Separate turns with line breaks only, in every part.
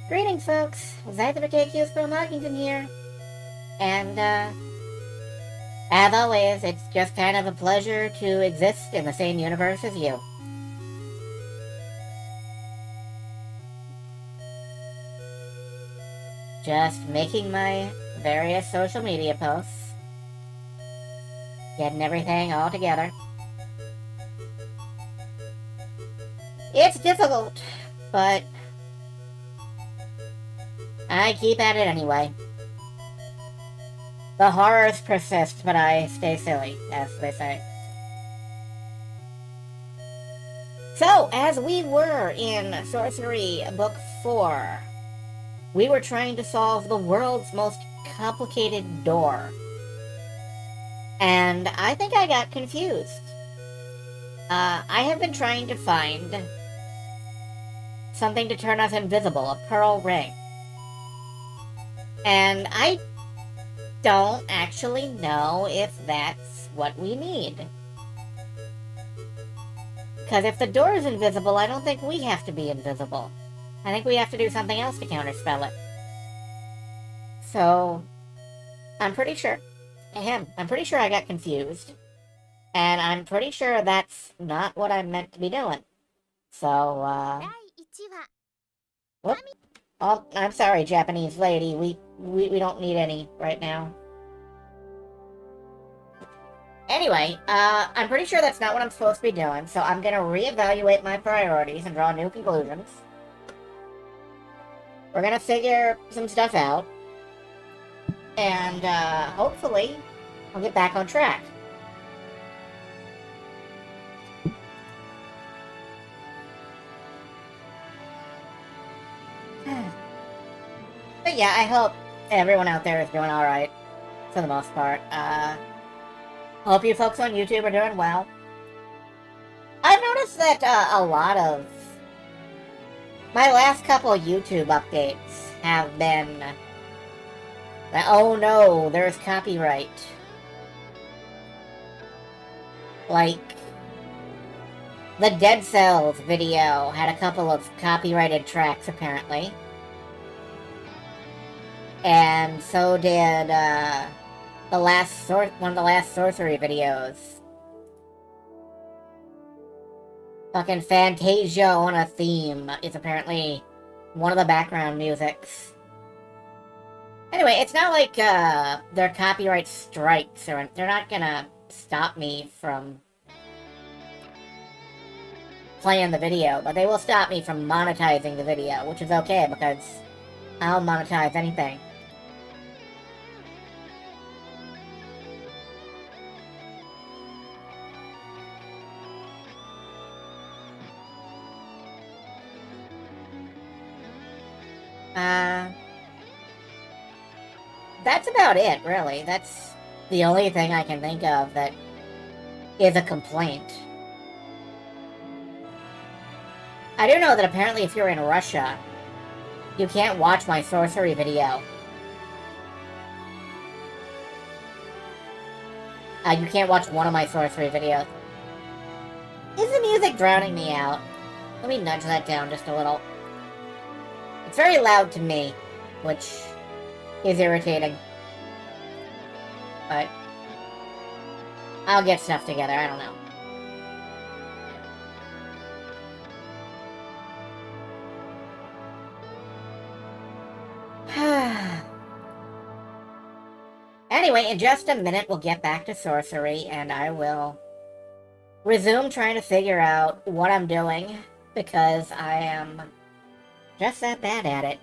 Greetings, folks. Zytherk's from Lockington here. And, as always, it's just kind of a pleasure to exist in the same universe as you. Just making my various social media posts. Getting everything all together. It's difficult, but I keep at it anyway. The horrors persist, but I stay silly, as they say. So, as we were in Sorcery Book 4, we were trying to solve the world's most complicated door. And I think I got confused. I have been trying to find something to turn us invisible, a pearl ring. And I don't actually know if that's what we need. Because if the door is invisible, I don't think we have to be invisible. I think we have to do something else to counterspell it. So, I'm pretty sure I got confused. And I'm pretty sure that's not what I'm meant to be doing. So, whoop. Oh, I'm sorry, Japanese lady. We don't need any right now. Anyway, I'm pretty sure that's not what I'm supposed to be doing, so I'm gonna reevaluate my priorities and draw new conclusions. We're gonna figure some stuff out. And, hopefully, I'll get back on track. But yeah, I hope everyone out there is doing alright, for the most part. Hope you folks on YouTube are doing well. I've noticed that, a lot of my last couple YouTube updates have been that, oh no, there's copyright. Like, the Dead Cells video had a couple of copyrighted tracks, apparently. And so did, one of the last Sorcery videos. Fucking Fantasia on a Theme is apparently one of the background musics. Anyway, it's not like, they're copyright strikes, or they're not gonna stop me from playing the video, but they will stop me from monetizing the video, which is okay, because I'll monetize anything. That's about it, really. That's the only thing I can think of that is a complaint. I do know that apparently if you're in Russia, you can't watch my Sorcery video. You can't watch one of my Sorcery videos. Is the music drowning me out? Let me nudge that down just a little. It's very loud to me, which is irritating. But I'll get stuff together, I don't know. Anyway, in just a minute, we'll get back to Sorcery, and I will resume trying to figure out what I'm doing, because I am just that bad at it.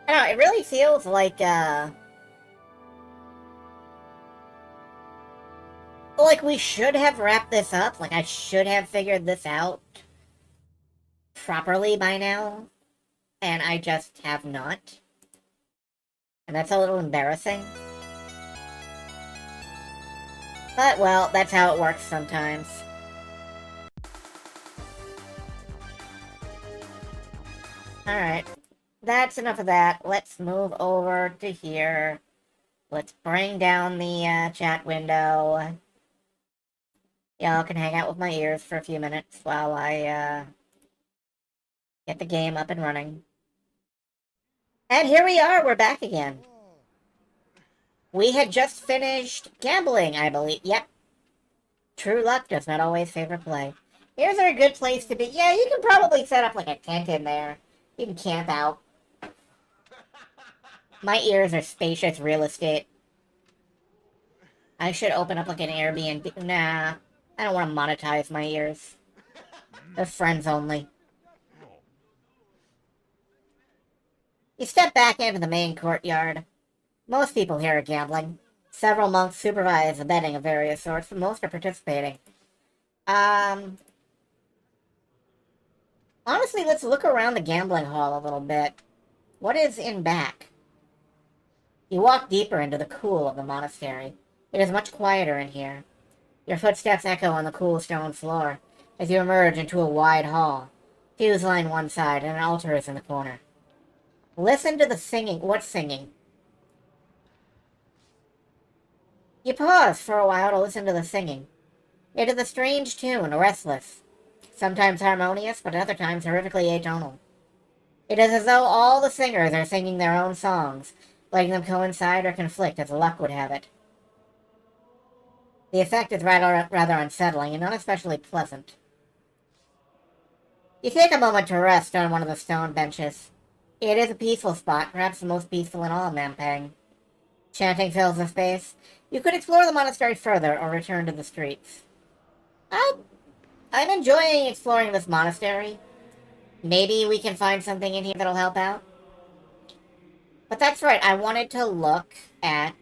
I don't know, it really feels like we should have wrapped this up. Like, I should have figured this out properly by now, and I just have not. And that's a little embarrassing. But, well, that's how it works sometimes. Alright. That's enough of that. Let's move over to here. Let's bring down the chat window. Y'all can hang out with my ears for a few minutes while I get the game up and running. And here we are, we're back again. We had just finished gambling, I believe. Yep. True luck does not always favor play. Here's a good place to be. Yeah, you can probably set up like a tent in there. You can camp out. My ears are spacious real estate. I should open up like an Airbnb. Nah, I don't want to monetize my ears. They're friends only. You step back into the main courtyard. Most people here are gambling. Several monks supervise the betting of various sorts, but most are participating. Honestly, let's look around the gambling hall a little bit. What is in back? You walk deeper into the cool of the monastery. It is much quieter in here. Your footsteps echo on the cool stone floor as you emerge into a wide hall. Pews line one side and an altar is in the corner. Listen to the singing. What's singing? You pause for a while to listen to the singing. It is a strange tune, restless. Sometimes harmonious, but other times horrifically atonal. It is as though all the singers are singing their own songs, letting them coincide or conflict as luck would have it. The effect is rather unsettling and not especially pleasant. You take a moment to rest on one of the stone benches. It is a peaceful spot, perhaps the most peaceful in all of Nampang. Chanting fills the space. You could explore the monastery further or return to the streets. I'm enjoying exploring this monastery. Maybe we can find something in here that'll help out. But that's right, I wanted to look at,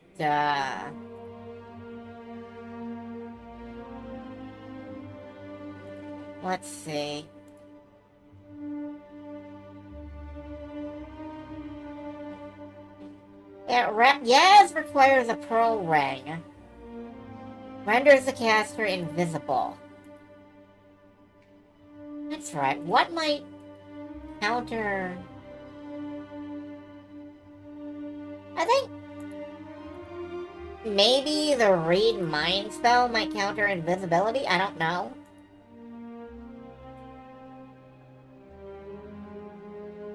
let's see. Yaz requires a pearl ring. Renders the caster invisible. That's right. What might counter... I think maybe the read mind spell might counter invisibility? I don't know.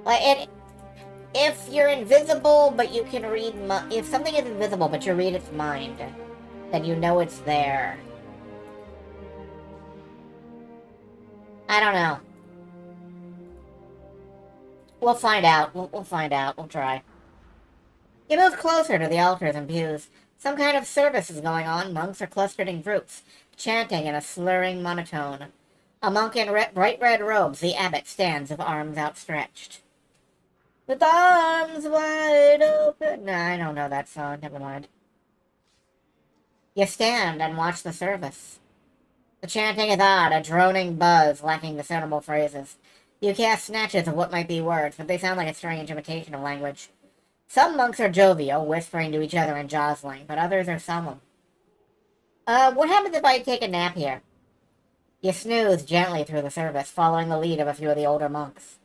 Like, if you're invisible, but you can read... If something is invisible, but you read its mind, then you know it's there. I don't know. We'll find out. We'll find out. We'll try. You move closer to the altars and pews. Some kind of service is going on. Monks are clustered in groups, chanting in a slurring monotone. A monk in bright red robes, the abbot, stands with arms outstretched. With arms wide open... Nah, I don't know that song. Never mind. You stand and watch the service. The chanting is odd, a droning buzz lacking the syllable phrases. You cast snatches of what might be words, but they sound like a strange imitation of language. Some monks are jovial, whispering to each other and jostling, but others are solemn. What happens if I take a nap here? You snooze gently through the service, following the lead of a few of the older monks.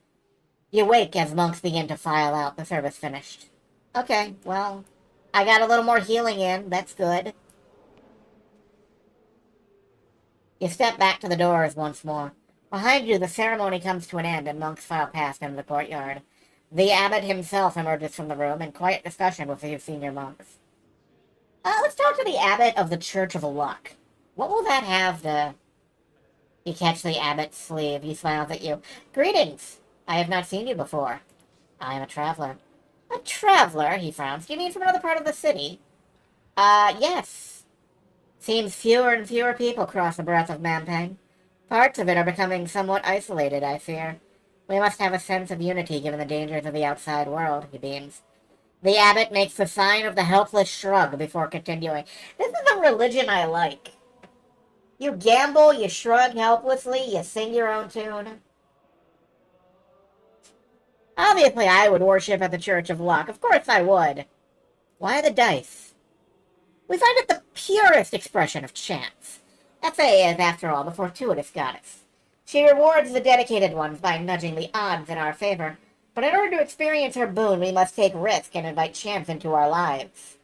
You wake as monks begin to file out, the service finished. Okay, well, I got a little more healing in, that's good. You step back to the doors once more. Behind you, the ceremony comes to an end and monks file past into the courtyard. The abbot himself emerges from the room in quiet discussion with his senior monks. Let's talk to the abbot of the Church of Luck. What will that have to... You catch the abbot's sleeve. He smiles at you. Greetings. I have not seen you before. I am a traveler. A traveler? He frowns. Do you mean from another part of the city? Yes. Seems fewer and fewer people cross the breadth of Nampang. Parts of it are becoming somewhat isolated, I fear. We must have a sense of unity given the dangers of the outside world, he beams. The abbot makes the sign of the helpless shrug before continuing. This is a religion I like. You gamble, you shrug helplessly, you sing your own tune. Obviously, I would worship at the Church of Luck. Of course I would. Why the dice? We find it the purest expression of chance. Fa is, after all, the fortuitous goddess. She rewards the dedicated ones by nudging the odds in our favor, but in order to experience her boon, we must take risk and invite chance into our lives.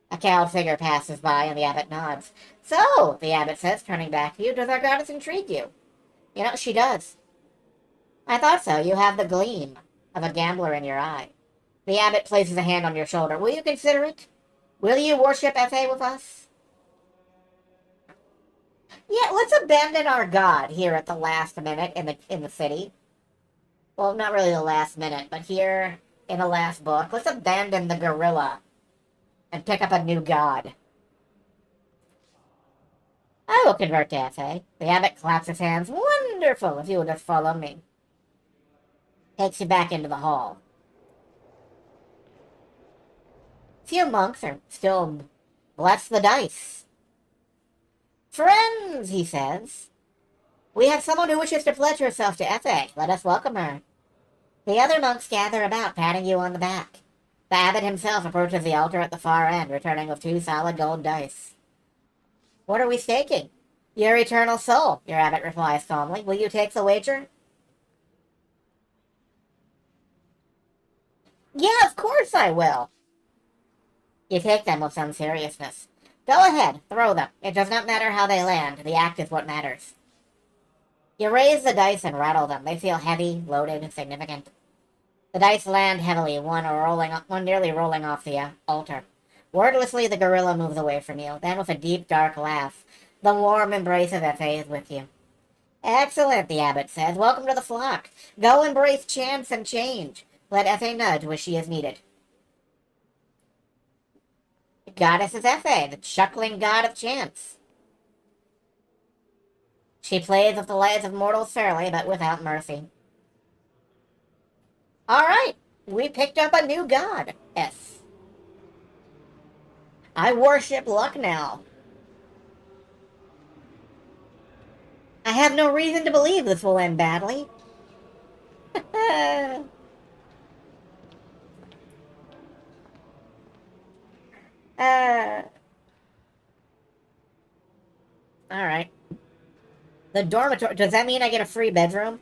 A cowled figure passes by, and the abbot nods. So, the abbot says, turning back to you, does our goddess intrigue you? You know, she does. I thought so. You have the gleam of a gambler in your eye. The abbot places a hand on your shoulder. Will you consider it? Will you worship Fa with us? Yeah, let's abandon our god here at the last minute in the city. Well, not really the last minute, but here in the last book, let's abandon the gorilla and pick up a new god. I will convert to Fa. The abbot claps his hands. Wonderful, if you will just follow me. Takes you back into the hall. Few monks are still bless the dice. Friends, he says, we have someone who wishes to pledge herself to Fa. Let us welcome her. The other monks gather about, patting you on the back. The abbot himself approaches the altar at the far end, returning with 2 solid gold dice. What are we staking? Your eternal soul, your abbot replies calmly. Will you take the wager? Yeah, of course I will. You take them with some seriousness. Go ahead, throw them. It does not matter how they land. The act is what matters. You raise the dice and rattle them. They feel heavy, loaded, and significant. The dice land heavily, one nearly rolling off the altar. Wordlessly, the gorilla moves away from you. Then, with a deep, dark laugh, the warm embrace of Fa is with you. Excellent, the abbot says. Welcome to the flock. Go embrace chance and change. Let Fa nudge where she is needed. The goddess is Fa, the chuckling god of chance. She plays with the lives of mortals fairly, but without mercy. Alright, we picked up a new god. Yes. I worship luck now. I have no reason to believe this will end badly. Alright. The dormitory. Does that mean I get a free bedroom?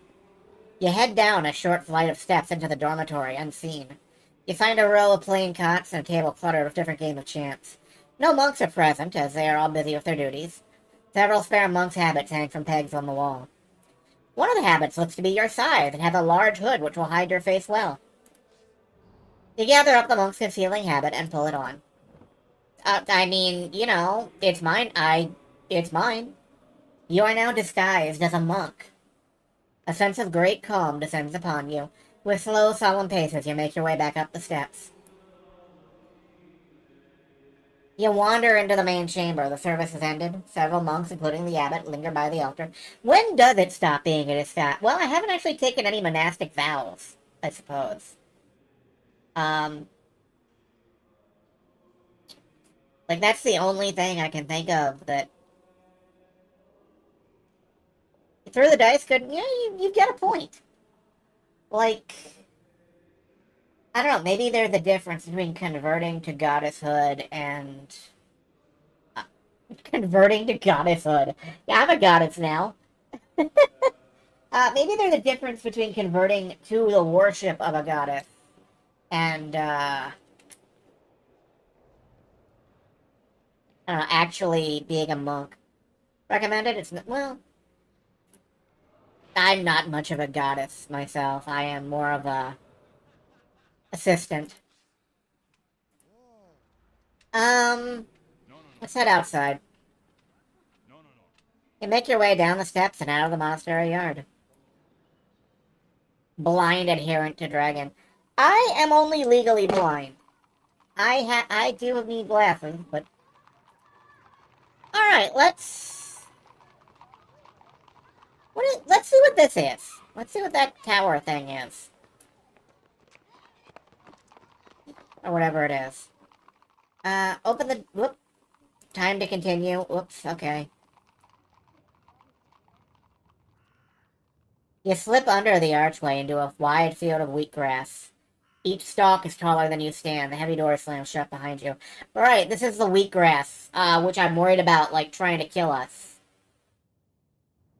You head down a short flight of steps into the dormitory, unseen. You find a row of plain cots and a table cluttered with different games of chance. No monks are present, as they are all busy with their duties. Several spare monks' habits hang from pegs on the wall. One of the habits looks to be your size and has a large hood which will hide your face well. You gather up the monk's concealing habit and pull it on. I mean, you know, it's mine. It's mine. You are now disguised as a monk. A sense of great calm descends upon you. With slow, solemn paces, you make your way back up the steps. You wander into the main chamber. The service has ended. Several monks, including the abbot, linger by the altar. When does it stop being a disguise? Well, I haven't actually taken any monastic vows, I suppose. Like, that's the only thing I can think of that... You threw the dice, good... Yeah, you get a point. Like... I don't know, maybe there's a difference between converting to goddesshood and... converting to goddesshood. Yeah, I'm a goddess now. Maybe there's a difference between converting to the worship of a goddess and, I don't know, actually being a monk. Recommended? It's, well... I'm not much of a goddess myself. I am more of a... assistant. Let's head outside. You make your way down the steps and out of the monastery yard. Blind adherent to dragon. I am only legally blind. I do need glasses, but... Alright, let's see what this is. Let's see what that tower thing is. Or whatever it is. Open the... Whoop. Time to continue. Whoops, okay. You slip under the archway into a wide field of wheatgrass. Each stalk is taller than you stand. The heavy door slams shut behind you. Alright, this is the wheatgrass, which I'm worried about, like, trying to kill us.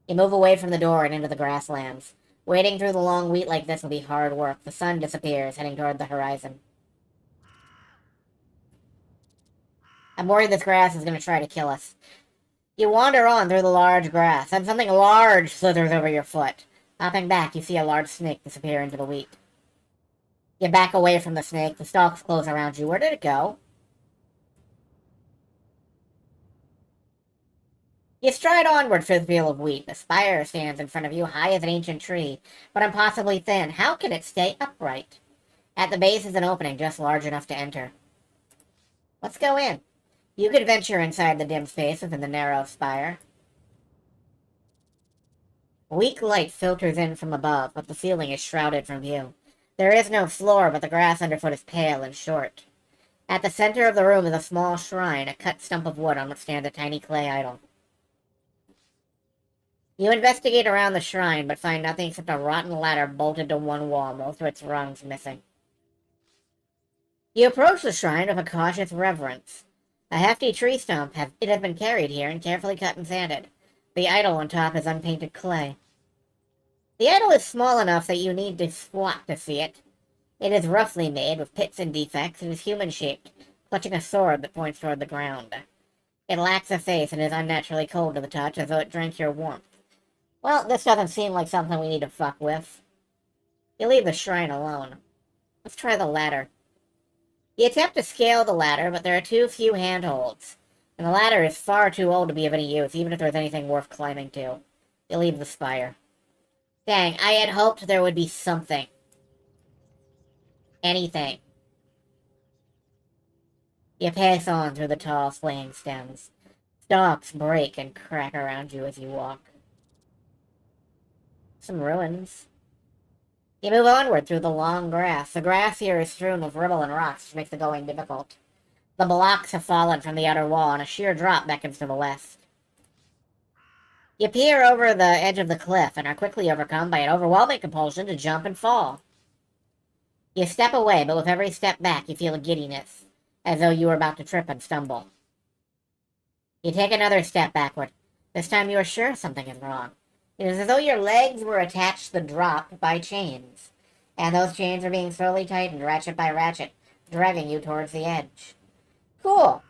You move away from the door and into the grasslands. Wading through the long wheat like this will be hard work. The sun disappears, heading toward the horizon. I'm worried this grass is going to try to kill us. You wander on through the large grass, and something large slithers over your foot. Hopping back, you see a large snake disappear into the wheat. You back away from the snake, the stalks close around you. Where did it go? You stride onward through the field of wheat. The spire stands in front of you, high as an ancient tree, but impossibly thin. How can it stay upright? At the base is an opening just large enough to enter. Let's go in. You could venture inside the dim space within the narrow spire. Weak light filters in from above, but the ceiling is shrouded from view. There is no floor, but the grass underfoot is pale and short. At the center of the room is a small shrine, a cut stump of wood on which stands a tiny clay idol. You investigate around the shrine, but find nothing except a rotten ladder bolted to one wall, most of its rungs missing. You approach the shrine with a cautious reverence. A hefty tree stump has been carried here and carefully cut and sanded. The idol on top is unpainted clay. The idol is small enough that you need to squat to see it. It is roughly made, with pits and defects, and is human-shaped, clutching a sword that points toward the ground. It lacks a face and is unnaturally cold to the touch, as though it drank your warmth. Well, this doesn't seem like something we need to fuck with. You leave the shrine alone. Let's try the ladder. You attempt to scale the ladder, but there are too few handholds, and the ladder is far too old to be of any use, even if there's anything worth climbing to. You leave the spire. Dang, I had hoped there would be something. Anything. You pass on through the tall, swaying stems. Stalks break and crack around you as you walk. Some ruins. You move onward through the long grass. The grass here is strewn with rubble and rocks, which makes the going difficult. The blocks have fallen from the outer wall, and a sheer drop beckons to the west. You peer over the edge of the cliff and are quickly overcome by an overwhelming compulsion to jump and fall. You step away, but with every step back you feel a giddiness, as though you were about to trip and stumble. You take another step backward. This time you are sure something is wrong. It is as though your legs were attached to the drop by chains, and those chains are being slowly tightened, ratchet by ratchet, dragging you towards the edge. Cool!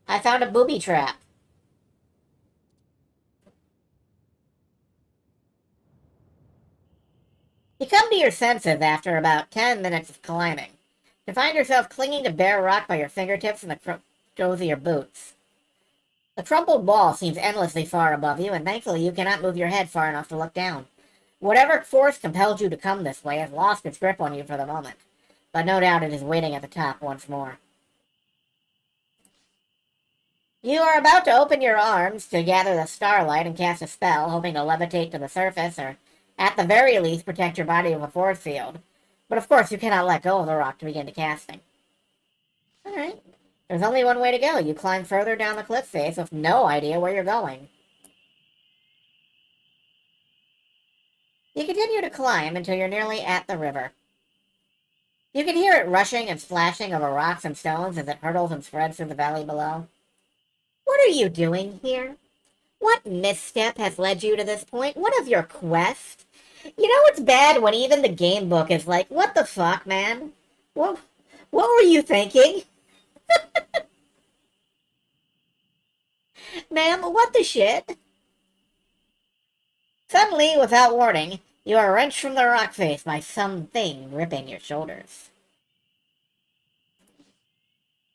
I found a booby trap. You come to your senses after about 10 minutes of climbing, to find yourself clinging to bare rock by your fingertips and the toes of your boots. The crumpled wall seems endlessly far above you, and thankfully you cannot move your head far enough to look down. Whatever force compelled you to come this way has lost its grip on you for the moment, but no doubt it is waiting at the top once more. You are about to open your arms to gather the starlight and cast a spell, hoping to levitate to the surface, or at the very least protect your body with a force field. But of course you cannot let go of the rock to begin to casting. Alright. There's only one way to go. You climb further down the cliff face with no idea where you're going. You continue to climb until you're nearly at the river. You can hear it rushing and splashing over rocks and stones as it hurtles and spreads through the valley below. What are you doing here? What misstep has led you to this point? What of your quest? You know it's bad when even the game book is like, what the fuck, man? What were you thinking? Ma'am, what the shit? Suddenly, without warning, you are wrenched from the rock face by something gripping your shoulders.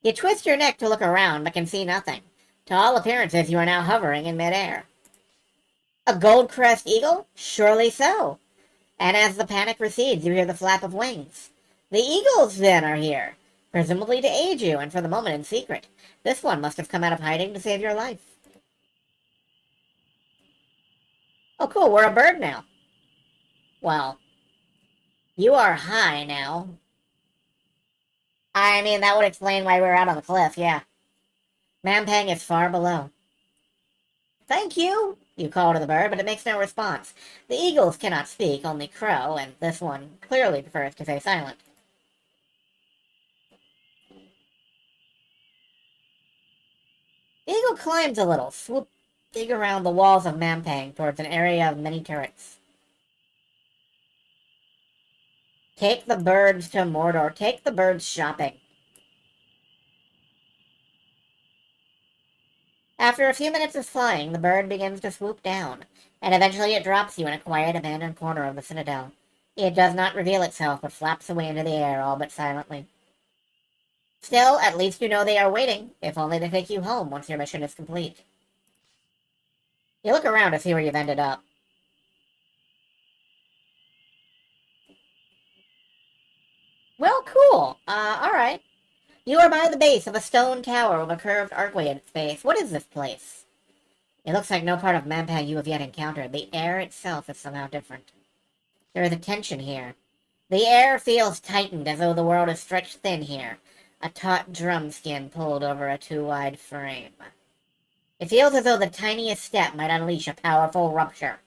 You twist your neck to look around, but can see nothing. To all appearances, you are now hovering in midair. A gold-crest eagle? Surely so. And as the panic recedes, you hear the flap of wings. The eagles, then, are here, presumably to aid you, and for the moment in secret. This one must have come out of hiding to save your life. Oh, cool, we're a bird now. Well, you are high now. I mean, that would explain why we're out on the cliff, yeah. Mampang is far below. Thank you, you call to the bird, but it makes no response. The eagles cannot speak, only crow, and this one clearly prefers to stay silent. The eagle climbs a little, swooping around the walls of Mampang towards an area of many turrets. Take the birds to Mordor. Take the birds shopping. After a few minutes of flying, the bird begins to swoop down, and eventually it drops you in a quiet, abandoned corner of the citadel. It does not reveal itself, but flaps away into the air, all but silently. Still, at least you know they are waiting, if only to take you home once your mission is complete. You look around to see where you've ended up. Well, cool. Alright. You are by the base of a stone tower with a curved archway at its base. What is this place? It looks like no part of Mampa you have yet encountered. The air itself is somehow different. There is a tension here. The air feels tightened as though the world is stretched thin here. A taut drum skin pulled over a too-wide frame. It feels as though the tiniest step might unleash a powerful rupture.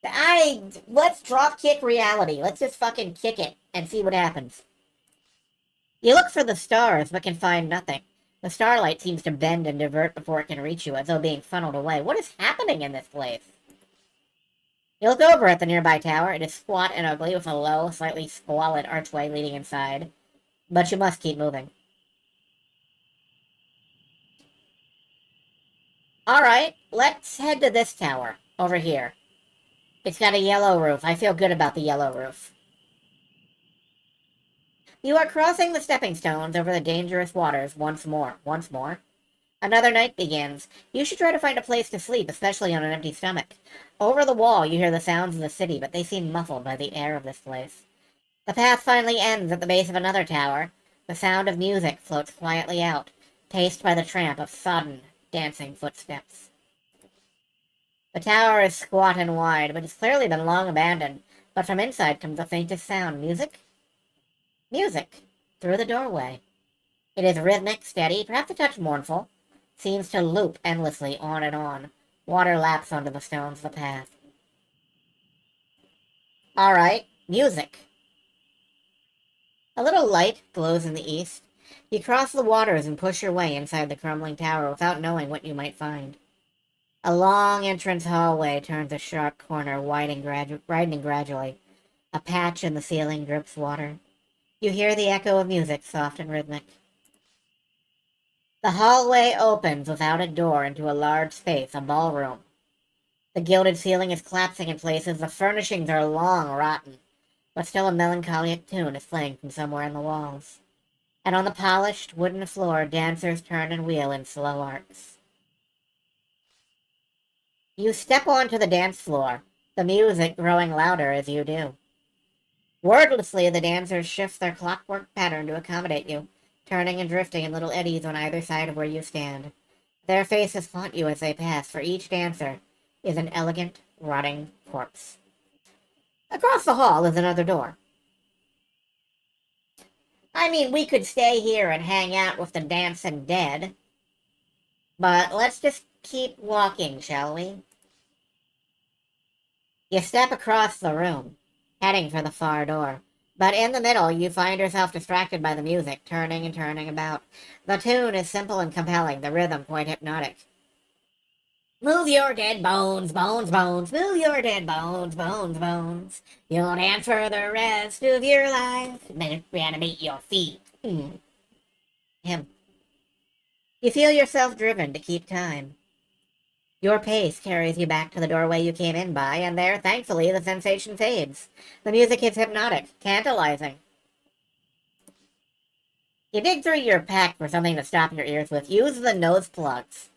Let's drop kick reality. Let's just fucking kick it and see what happens. You look for the stars, but can find nothing. The starlight seems to bend and divert before it can reach you, as though being funneled away. What is happening in this place? You look over at the nearby tower. It is squat and ugly, with a low, slightly squalid archway leading inside. But you must keep moving. Alright, let's head to this tower, over here. It's got a yellow roof. I feel good about the yellow roof. You are crossing the stepping stones over the dangerous waters once more. Once more? Another night begins. You should try to find a place to sleep, especially on an empty stomach. Over the wall, you hear the sounds of the city, but they seem muffled by the air of this place. The path finally ends at the base of another tower. The sound of music floats quietly out, paced by the tramp of sodden, dancing footsteps. The tower is squat and wide, but it's clearly been long abandoned. But from inside comes the faintest sound. Music? Music. Through the doorway. It is rhythmic, steady, perhaps a touch mournful. Seems to loop endlessly on and on. Water laps onto the stones of the path. Alright, music. A little light glows in the east. You cross the waters and push your way inside the crumbling tower without knowing what you might find. A long entrance hallway turns a sharp corner, widening gradually. A patch in the ceiling drips water. You hear the echo of music, soft and rhythmic. The hallway opens without a door into a large space, a ballroom. The gilded ceiling is collapsing in places, the furnishings are long rotten, but still a melancholic tune is playing from somewhere in the walls. And on the polished wooden floor, dancers turn and wheel in slow arcs. You step onto the dance floor, the music growing louder as you do. Wordlessly, the dancers shift their clockwork pattern to accommodate you, turning and drifting in little eddies on either side of where you stand. Their faces haunt you as they pass, for each dancer is an elegant, rotting corpse. Across the hall is another door. I mean, we could stay here and hang out with the dancing dead, but let's just keep walking, shall we? You step across the room, heading for the far door. But in the middle, you find yourself distracted by the music, turning and turning about. The tune is simple and compelling, the rhythm quite hypnotic. Move your dead bones, bones, bones. Move your dead bones, bones, bones. You'll dance for the rest of your life. Then reanimate your feet. Him. You feel yourself driven to keep time. Your pace carries you back to the doorway you came in by, and there, thankfully, the sensation fades. The music is hypnotic, tantalizing. You dig through your pack for something to stop your ears with. Use the nose plugs.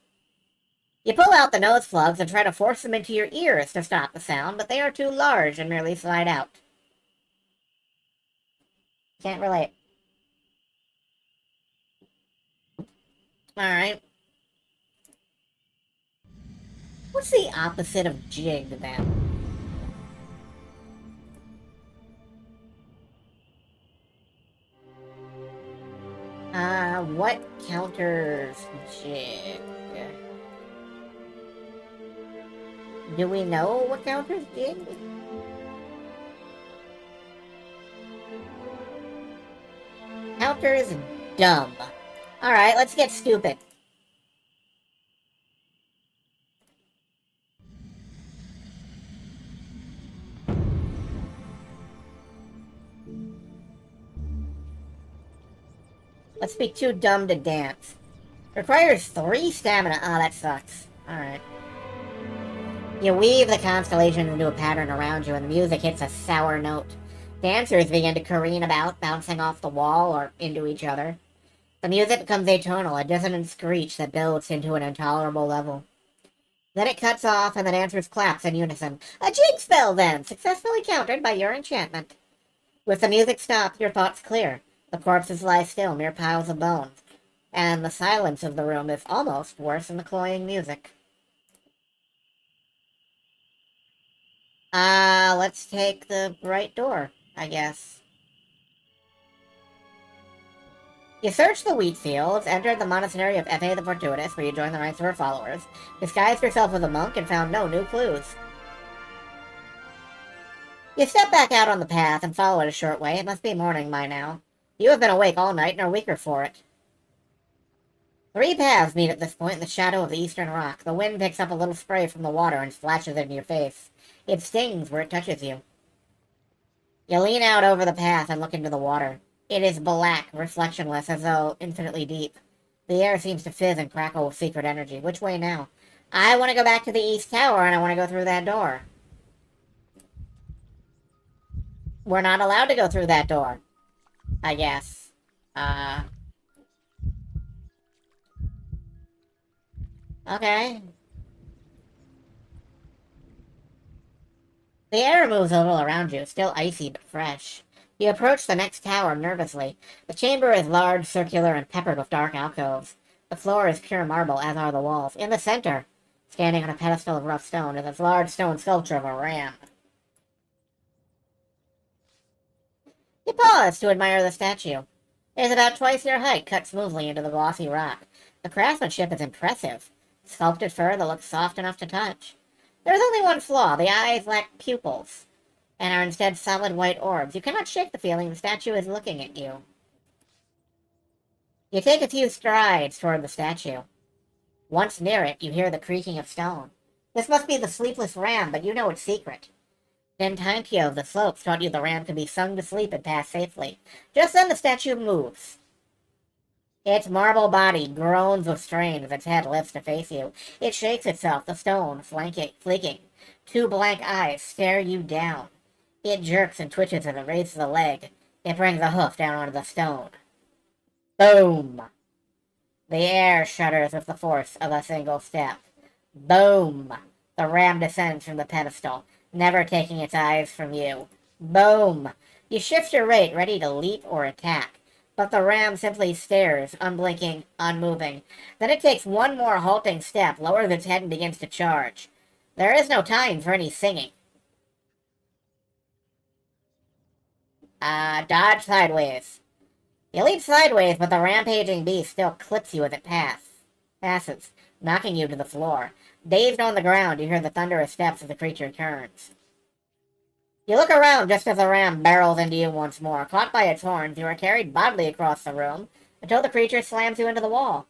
You pull out the nose plugs and try to force them into your ears to stop the sound, but they are too large and merely slide out. Can't relate. Alright. What's the opposite of jig, then? What counters jig? Do we know what counters jig? Counters dumb. Alright, let's get stupid. Let's be too dumb to dance. Requires 3 stamina. Oh, that sucks. Alright. You weave the constellations into a pattern around you, and the music hits a sour note. Dancers begin to careen about, bouncing off the wall or into each other. The music becomes atonal, a dissonant screech that builds into an intolerable level. Then it cuts off, and the dancers clap in unison. A jig spell, then, successfully countered by your enchantment. With the music stopped, your thoughts clear. The corpses lie still, mere piles of bones. And the silence of the room is almost worse than the cloying music. Let's take the right door, I guess. You search the wheat fields, entered the monastery of Efe the Fortuitous, where you joined the ranks of her followers, disguised yourself as a monk, and found no new clues. You step back out on the path and follow it a short way. It must be morning by now. You have been awake all night and are weaker for it. 3 paths meet at this point in the shadow of the eastern rock. The wind picks up a little spray from the water and splashes it in your face. It stings where it touches you. You lean out over the path and look into the water. It is black, reflectionless, as though infinitely deep. The air seems to fizz and crackle with secret energy. Which way now? I want to go back to the East Tower, and I want to go through that door. We're not allowed to go through that door, I guess. Okay. The air moves a little around you, still icy but fresh. You approach the next tower nervously. The chamber is large, circular, and peppered with dark alcoves. The floor is pure marble, as are the walls. In the center, standing on a pedestal of rough stone, is a large stone sculpture of a ram. You pause to admire the statue. It is about twice your height, cut smoothly into the glossy rock. The craftsmanship is impressive. Sculpted fur that looks soft enough to touch. There is only one flaw. The eyes lack pupils, and are instead solid white orbs. You cannot shake the feeling the statue is looking at you. You take a few strides toward the statue. Once near it, you hear the creaking of stone. This must be the sleepless ram, but you know its secret. Dentantio of the slopes taught you the ram could be sung to sleep and pass safely. Just then the statue moves. Its marble body groans with strain as its head lifts to face you. It shakes itself, the stone flaking. 2 blank eyes stare you down. It jerks and twitches as it raises a leg. It brings a hoof down onto the stone. Boom! The air shudders with the force of a single step. Boom! The ram descends from the pedestal, never taking its eyes from you. Boom! You shift your weight, ready to leap or attack. But the ram simply stares, unblinking, unmoving. Then it takes one more halting step, lowers its head, and begins to charge. There is no time for any singing. Dodge sideways. You leap sideways, but the rampaging beast still clips you as it passes, knocking you to the floor. Dazed on the ground, you hear the thunderous steps as the creature turns. You look around just as the ram barrels into you once more. Caught by its horns, you are carried bodily across the room until the creature slams you into the wall.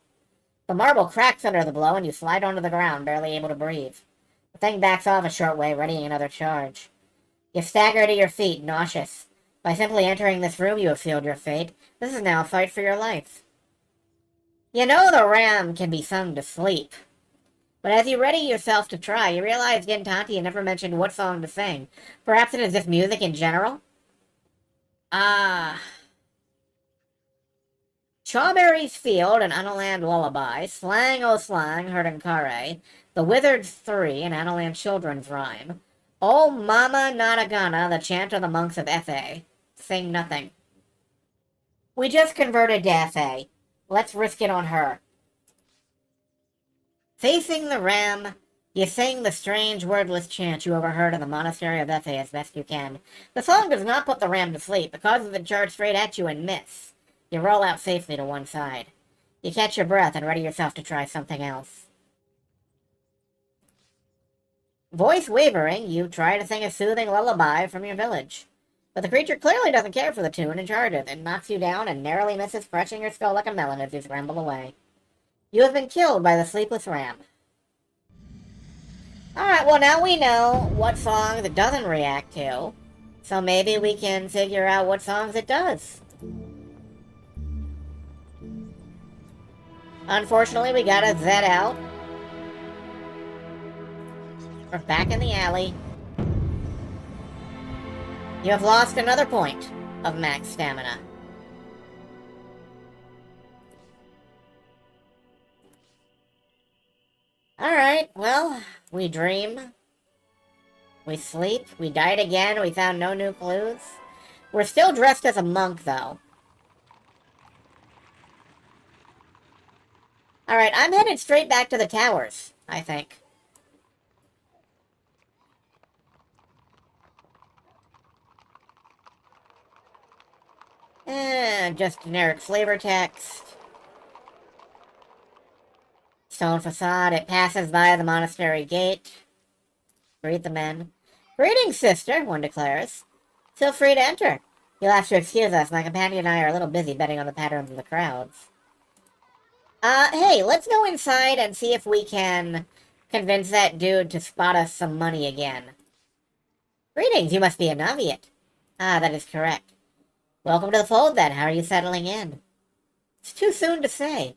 The marble cracks under the blow, and you slide onto the ground, barely able to breathe. The thing backs off a short way, readying another charge. You stagger to your feet, nauseous. By simply entering this room, you have sealed your fate. This is now a fight for your life. You know the ram can be sung to sleep. But as you ready yourself to try, you realize Gintanti never mentioned what song to sing. Perhaps it is just music in general? Chawberry's Field, an Analand lullaby, Slang O Slang, heard in Kare, The Wizard's Three, an Analand children's rhyme, Oh Mama Nadagana, the chant of the monks of Efe. Sing nothing. We just converted to Efe. Let's risk it on her. Facing the ram, you sing the strange wordless chant you overheard in the monastery of Efe as best you can. The song does not put the ram to sleep. It causes it to charge straight at you and miss. You roll out safely to one side. You catch your breath and ready yourself to try something else. Voice wavering, you try to sing a soothing lullaby from your village. But the creature clearly doesn't care for the tune and charges. It knocks you down and narrowly misses crushing your skull like a melon as you scramble away. You have been killed by the sleepless ram. Alright, well now we know what songs it doesn't react to. So maybe we can figure out what songs it does. Unfortunately, we gotta Zed out. We're back in the alley. You have lost another point of max stamina. Alright, well, we dream. We sleep. We died again. We found no new clues. We're still dressed as a monk, though. Alright, I'm headed straight back to the towers, I think. Just generic flavor text. Stone facade. It passes by the monastery gate. Greet the men. Greetings, sister, one declares. Feel free to enter. You'll have to excuse us. My companion and I are a little busy betting on the patterns of the crowds. Hey, let's go inside and see if we can convince that dude to spot us some money again. Greetings, you must be a Naviate. Ah, that is correct. Welcome to the fold, then. How are you settling in? It's too soon to say.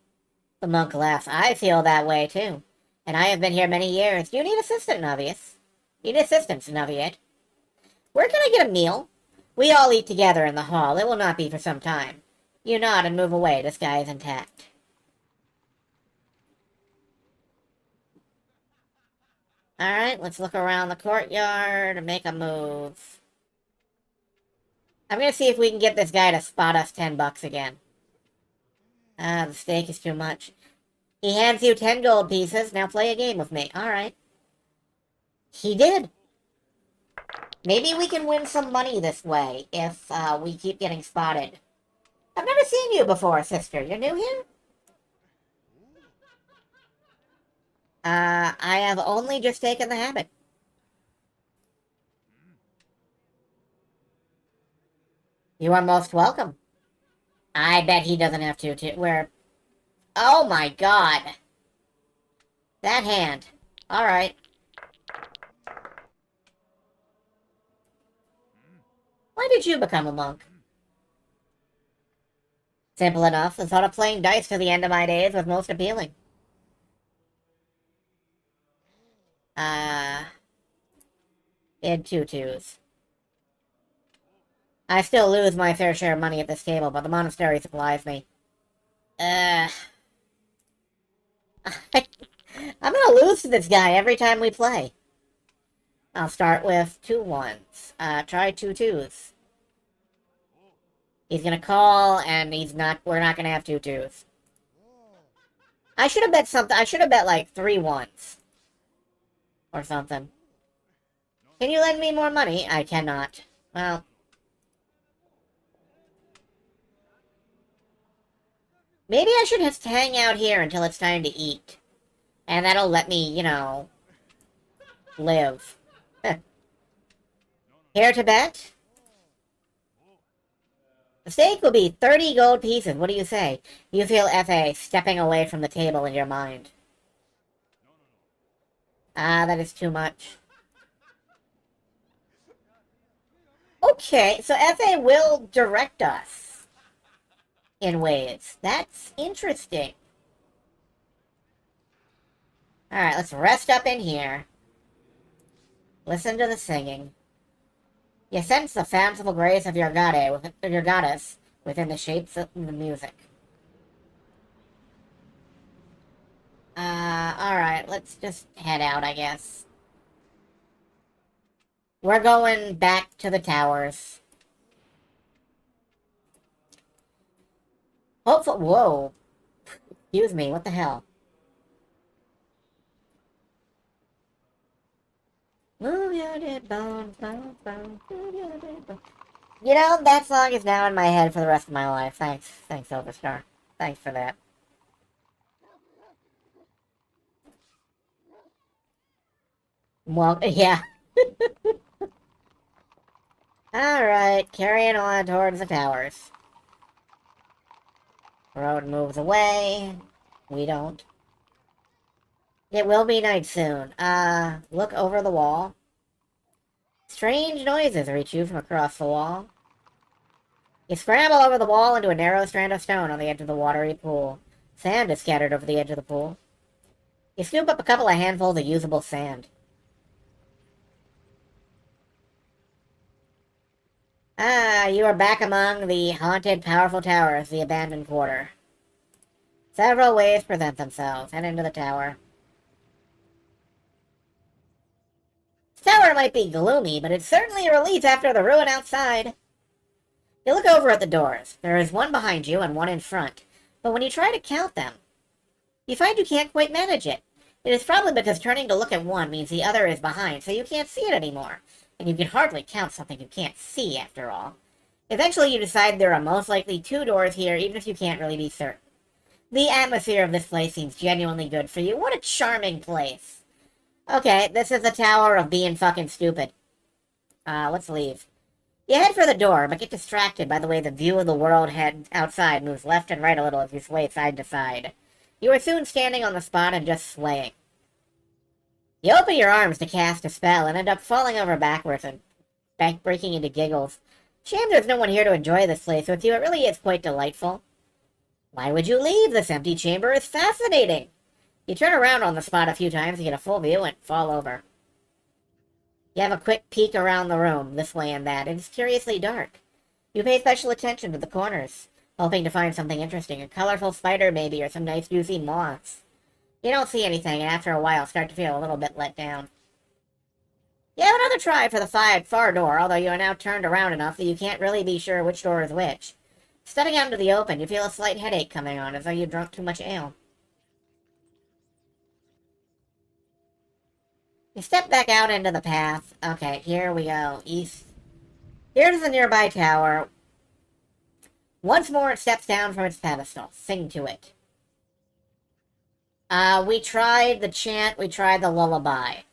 The monk laughs. I feel that way, too. And I have been here many years. Do you need assistance, Navius? Need assistance, Naviate? Where can I get a meal? We all eat together in the hall. It will not be for some time. You nod and move away, disguise intact. Alright, let's look around the courtyard and make a move. I'm gonna see if we can get this guy to spot us $10 again. Ah, the steak is too much. He hands you 10 gold pieces. Now play a game with me. Alright. He did. Maybe we can win some money this way if we keep getting spotted. I've never seen you before, sister. You're new here? I have only just taken the habit. You are most welcome. I bet he doesn't have to, too. Where... Oh my god. That hand. Alright. Why did you become a monk? Simple enough. The thought of playing dice to the end of my days was most appealing. In tutus. I still lose my fair share of money at this table, but the monastery supplies me. I'm gonna lose to this guy every time we play. I'll start with 2 1s. Try 2 2s. He's gonna call, and we're not gonna have 2 2s. I should have bet something. I should have bet like 3 1s. Or something. Can you lend me more money? I cannot. Well. Maybe I should just hang out here until it's time to eat. And that'll let me, you know, live. Here to bet? The stake will be 30 gold pieces. What do you say? You feel F.A. stepping away from the table in your mind. Ah, that is too much. Okay, so F.A. will direct us in ways. That's interesting. Alright, let's rest up in here. Listen to the singing. You sense the fanciful grace of your goddess within the shapes of the music. Alright, let's just head out, I guess. We're going back to the towers. Hopefully, whoa. Excuse me, what the hell? Move your dead bones, bones, bones, move your dead bones. You know, that song is now in my head for the rest of my life. Thanks, Overstar. Thanks for that. Well, yeah. Alright, carrying on towards the towers. Road moves away. We don't. It will be night soon. Look over the wall. Strange noises reach you from across the wall. You scramble over the wall into a narrow strand of stone on the edge of the watery pool. Sand is scattered over the edge of the pool. You scoop up a couple of handfuls of usable sand. Ah, you are back among the haunted, powerful towers, the abandoned quarter. Several ways present themselves. Head into the tower. This tower might be gloomy, but it's certainly a relief after the ruin outside. You look over at the doors. There is one behind you and one in front. But when you try to count them, you find you can't quite manage it. It is probably because turning to look at one means the other is behind, so you can't see it anymore. And you can hardly count something you can't see, after all. Eventually you decide there are most likely 2 doors here, even if you can't really be certain. The atmosphere of this place seems genuinely good for you. What a charming place. Okay, this is the Tower of Being Fucking Stupid. Let's leave. You head for the door, but get distracted by the way the view of the world outside moves left and right a little as you sway side to side. You are soon standing on the spot and just swaying. You open your arms to cast a spell and end up falling over backwards and breaking into giggles. Shame there's no one here to enjoy this place with you. It really is quite delightful. Why would you leave? This empty chamber is fascinating. You turn around on the spot a few times to get a full view and fall over. You have a quick peek around the room, this way and that. It is curiously dark. You pay special attention to the corners, hoping to find something interesting. A colorful spider, maybe, or some nice juicy moths. You don't see anything, and after a while start to feel a little bit let down. You have another try for the far door, although you are now turned around enough that you can't really be sure which door is which. Stepping out into the open, you feel a slight headache coming on, as though you drunk too much ale. You step back out into the path. Okay, here we go. East. Here's the nearby tower. Once more it steps down from its pedestal. Sing to it. We tried the chant, we tried the lullaby.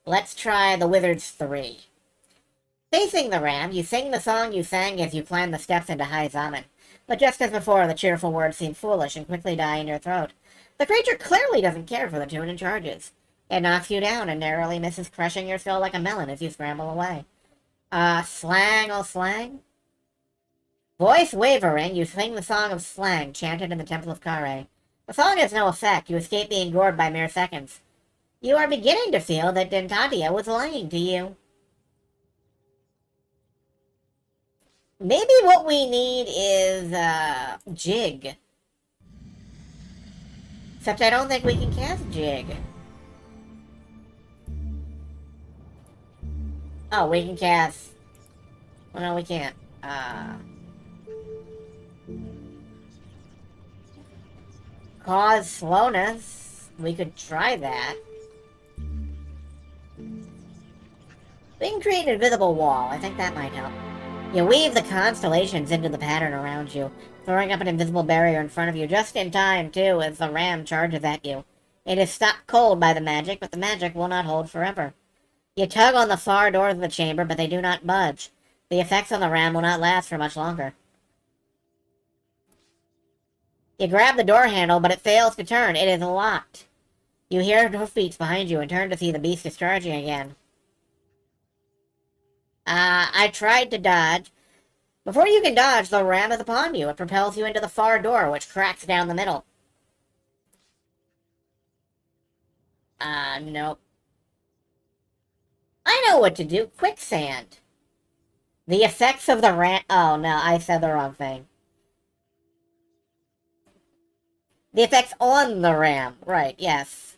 Let's try the Wizard's 3. Facing the ram, you sing the song you sang as you climb the steps into High Zaman. But just as before, the cheerful words seem foolish and quickly die in your throat. The creature clearly doesn't care for the tune and charges. It knocks you down and narrowly misses crushing your skull like a melon as you scramble away. Slang, oh slang? Voice wavering, you sing the song of slang chanted in the Temple of Kare. The song has no effect. You escape being gored by mere seconds. You are beginning to feel that Dentatia was lying to you. Maybe what we need is, Jig. Except I don't think we can cast Jig. Oh, we can cast... Well, no, we can't. Cause slowness. We could try that. We can create an invisible wall. I think that might help. You weave the constellations into the pattern around you, throwing up an invisible barrier in front of you just in time, too, as the ram charges at you. It is stopped cold by the magic, but the magic will not hold forever. You tug on the far doors of the chamber, but they do not budge. The effects on the ram will not last for much longer. You grab the door handle, but it fails to turn. It is locked. You hear hoofbeats behind you and turn to see the beast discharging again. I tried to dodge. Before you can dodge, the ram is upon you. It propels you into the far door, which cracks down the middle. Nope. I know what to do. Quicksand. The effects of the ram... Oh, no, I said the wrong thing. The effects on the ram. Right, yes.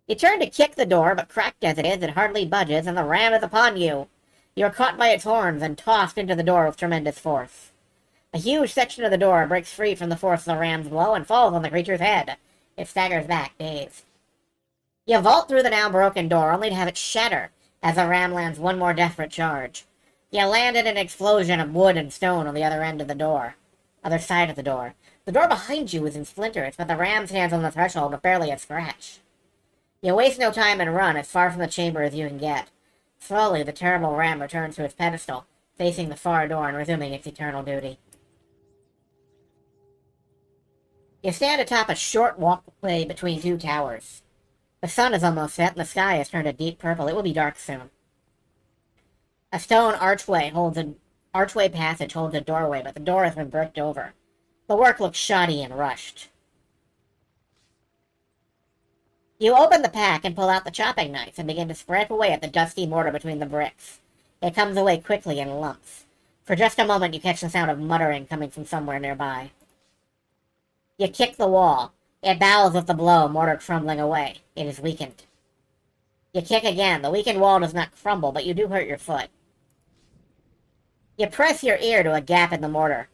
You turn to kick the door, but cracked as it is, it hardly budges, and the ram is upon you. You are caught by its horns and tossed into the door with tremendous force. A huge section of the door breaks free from the force of the ram's blow and falls on the creature's head. It staggers back, dazed. You vault through the now broken door, only to have it shatter as the ram lands one more desperate charge. You land in an explosion of wood and stone on the other end of the door. Other side of the door. The door behind you is in splinters, but the ram stands on the threshold with barely a scratch. You waste no time and run as far from the chamber as you can get. Slowly, the terrible ram returns to its pedestal, facing the far door and resuming its eternal duty. You stand atop a short walkway between 2 towers. The sun is almost set and the sky has turned a deep purple. It will be dark soon. A stone archway passage holds a doorway, but the door has been bricked over. The work looks shoddy and rushed. You open the pack and pull out the chopping knife and begin to scrape away at the dusty mortar between the bricks. It comes away quickly in lumps. For just a moment, you catch the sound of muttering coming from somewhere nearby. You kick the wall. It bows with the blow, mortar crumbling away. It is weakened. You kick again. The weakened wall does not crumble, but you do hurt your foot. You press your ear to a gap in the mortar.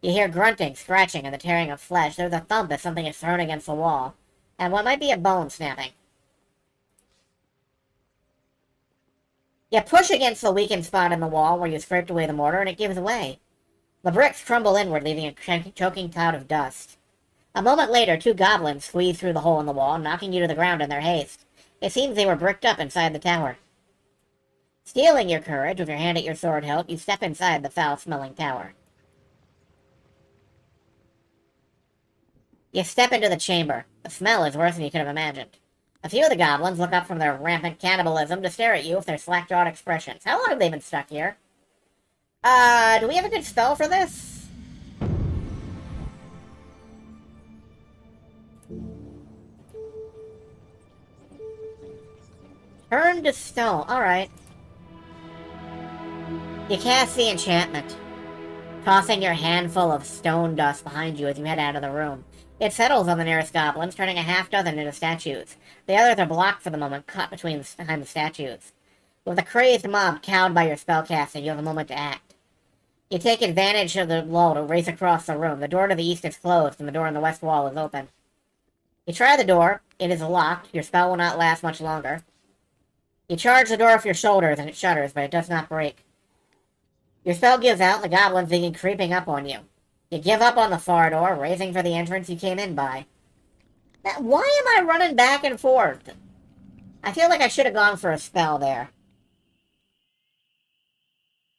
You hear grunting, scratching, and the tearing of flesh. There's a thump as something is thrown against the wall, and what might be a bone snapping. You push against the weakened spot in the wall where you scraped away the mortar, and it gives way. The bricks crumble inward, leaving a choking cloud of dust. A moment later, two goblins squeeze through the hole in the wall, knocking you to the ground in their haste. It seems they were bricked up inside the tower. Stealing your courage, with your hand at your sword hilt, you step inside the foul-smelling tower. You step into the chamber. The smell is worse than you could have imagined. A few of the goblins look up from their rampant cannibalism to stare at you with their slack-jawed expressions. How long have they been stuck here? Do we have a good spell for this? Turn to stone. Alright. You cast the enchantment, tossing your handful of stone dust behind you as you head out of the room. It settles on the nearest goblins, turning a half-dozen into statues. The others are blocked for the moment, caught behind the statues. With a crazed mob cowed by your spellcasting, you have a moment to act. You take advantage of the lull to race across the room. The door to the east is closed, and the door in the west wall is open. You try the door. It is locked. Your spell will not last much longer. You charge the door off your shoulders, and it shudders, but it does not break. Your spell gives out, and the goblins begin creeping up on you. You give up on the far door, racing for the entrance you came in by. Why am I running back and forth? I feel like I should have gone for a spell there.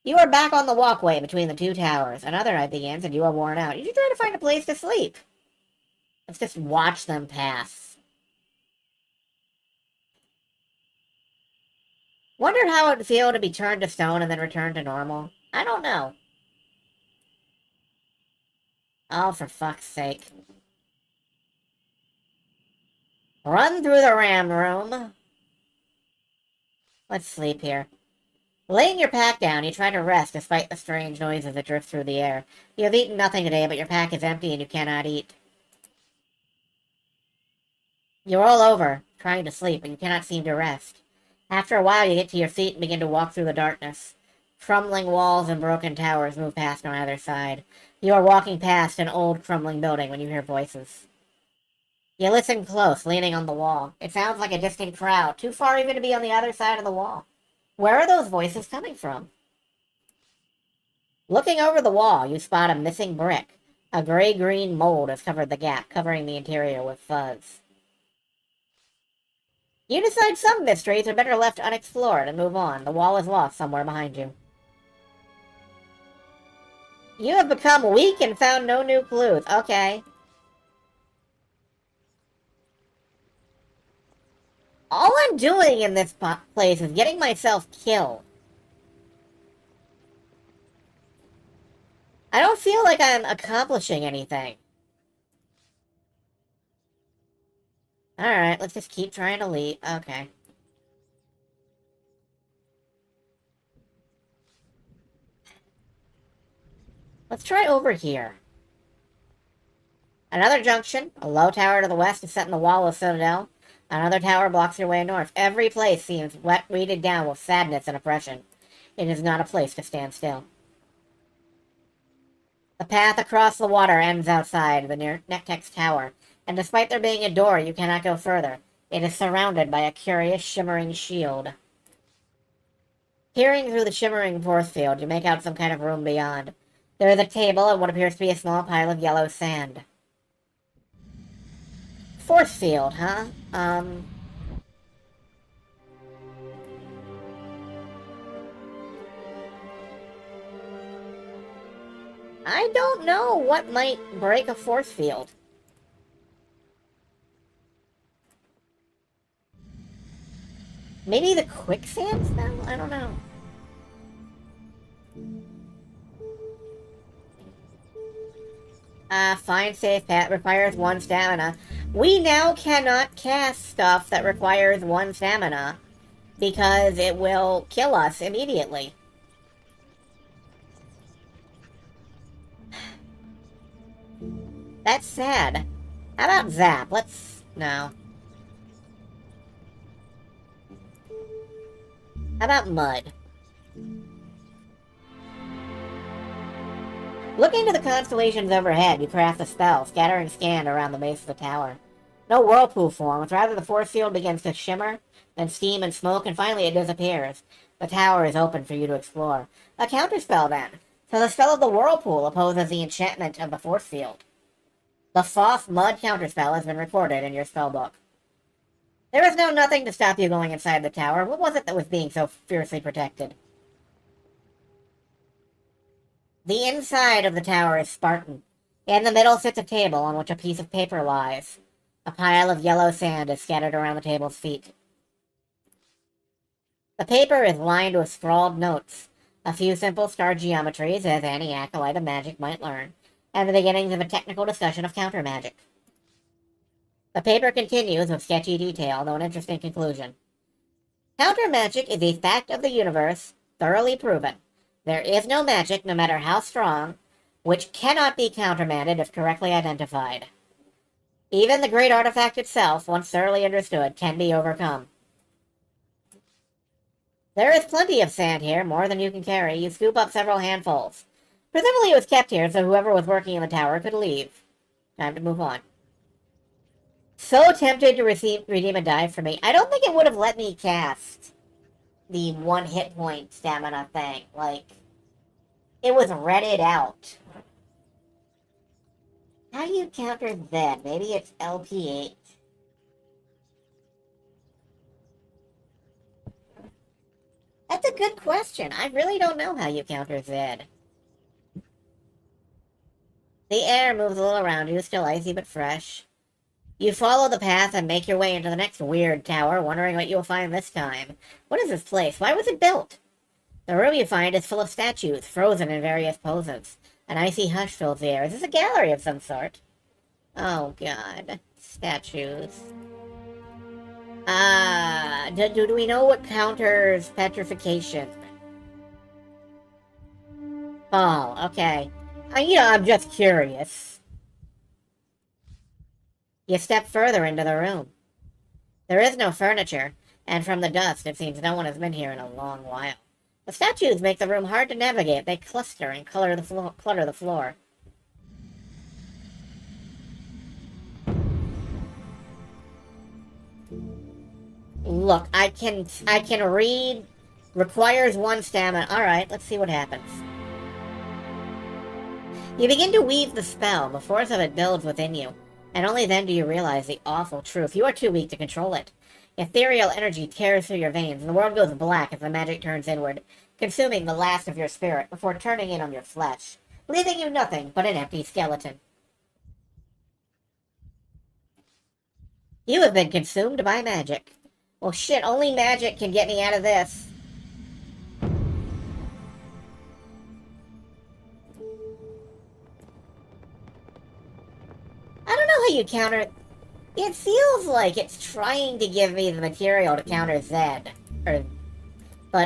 You are back on the walkway between the two towers. Another night begins, and you are worn out. You should try to find a place to sleep. Let's just watch them pass. Wondered how it would feel to be turned to stone and then returned to normal. I don't know. Oh, for fuck's sake. Run through the ram room. Let's sleep here. Laying your pack down, you try to rest despite the strange noises that drift through the air. You have eaten nothing today, but your pack is empty and you cannot eat. You roll over, trying to sleep, but you cannot seem to rest. After a while, you get to your feet and begin to walk through the darkness. Crumbling walls and broken towers move past on either side. You are walking past an old crumbling building when you hear voices. You listen close, leaning on the wall. It sounds like a distant crowd, too far even to be on the other side of the wall. Where are those voices coming from? Looking over the wall, you spot a missing brick. A gray-green mold has covered the gap, covering the interior with fuzz. You decide some mysteries are better left unexplored and move on. The wall is lost somewhere behind you. You have become weak and found no new clues. Okay. All I'm doing in this place is getting myself killed. I don't feel like I'm accomplishing anything. Alright, let's just keep trying to leave. Okay. Let's try over here. Another junction. A low tower to the west is set in the wall of Citadel. Another tower blocks your way north. Every place seems weighted down with sadness and oppression. It is not a place to stand still. The path across the water ends outside the next tower, and despite there being a door, you cannot go further. It is surrounded by a curious, shimmering shield. Peering through the shimmering force field, you make out some kind of room beyond. There is a table and what appears to be a small pile of yellow sand. Force field, huh? I don't know what might break a force field. Maybe the quicksand spell? I don't know. Find safe path requires 1 stamina. We now cannot cast stuff that requires 1 stamina because it will kill us immediately. That's sad. How about Zap? No. How about Mud? Looking to the constellations overhead, you craft a spell, scattering sand around the base of the tower. No whirlpool forms, rather the force field begins to shimmer, then steam and smoke, and finally it disappears. The tower is open for you to explore. A counterspell, then. So the spell of the whirlpool opposes the enchantment of the force field. The Foth Mud counterspell has been recorded in your spellbook. There is now nothing to stop you going inside the tower. What was it that was being so fiercely protected? The inside of the tower is Spartan. In the middle sits a table on which a piece of paper lies. A pile of yellow sand is scattered around the table's feet. The paper is lined with scrawled notes, a few simple star geometries, as any acolyte of magic might learn, and the beginnings of a technical discussion of counter magic. The paper continues with sketchy detail, though an interesting conclusion. Counter magic is a fact of the universe, thoroughly proven. There is no magic, no matter how strong, which cannot be countermanded if correctly identified. Even the great artifact itself, once thoroughly understood, can be overcome. There is plenty of sand here, more than you can carry. You scoop up several handfuls. Presumably it was kept here so whoever was working in the tower could leave. Time to move on. So tempted to redeem a die for me. I don't think it would have let me cast the 1 hit point stamina thing. Like, it was redded out. How do you counter that? Maybe it's LP8. That's a good question. I really don't know how you counter Zed. The air moves a little around you, still icy but fresh. You follow the path and make your way into the next weird tower, wondering what you'll find this time. What is this place? Why was it built? The room you find is full of statues, frozen in various poses. An icy hush fills the air. Is this a gallery of some sort? Oh, God. Statues. Do we know what counters petrification? Fall, okay. I'm just curious. You step further into the room. There is no furniture, and from the dust, it seems no one has been here in a long while. The statues make the room hard to navigate. They cluster and clutter the floor. Look, I can read. Requires 1 stamina. Alright, let's see what happens. You begin to weave the spell. The force of it builds within you, and only then do you realize the awful truth. You are too weak to control it. Ethereal energy tears through your veins, and the world goes black as the magic turns inward, consuming the last of your spirit before turning in on your flesh, leaving you nothing but an empty skeleton. You have been consumed by magic. Well, shit, only magic can get me out of this. I don't know how you counter... It feels like it's trying to give me the material to counter Zed. But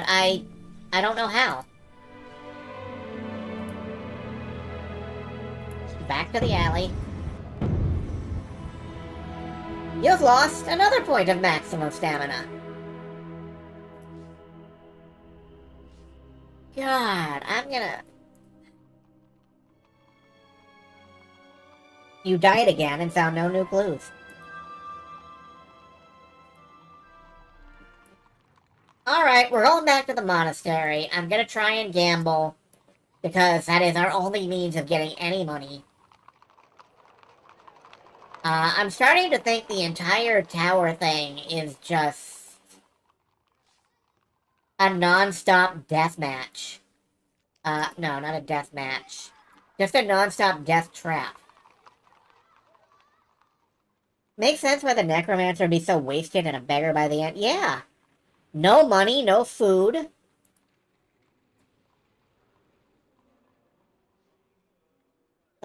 I don't know how. Back to the alley. You've lost another point of maximum stamina. God, I'm gonna... You died again and found no new clues. Alright, we're going back to the monastery. I'm gonna try and gamble, because that is our only means of getting any money. I'm starting to think the entire tower thing is just a non-stop death match. No, not a death match. Just a non-stop death trap. Makes sense why the necromancer would be so wasted and a beggar by the end. Yeah. No money, no food.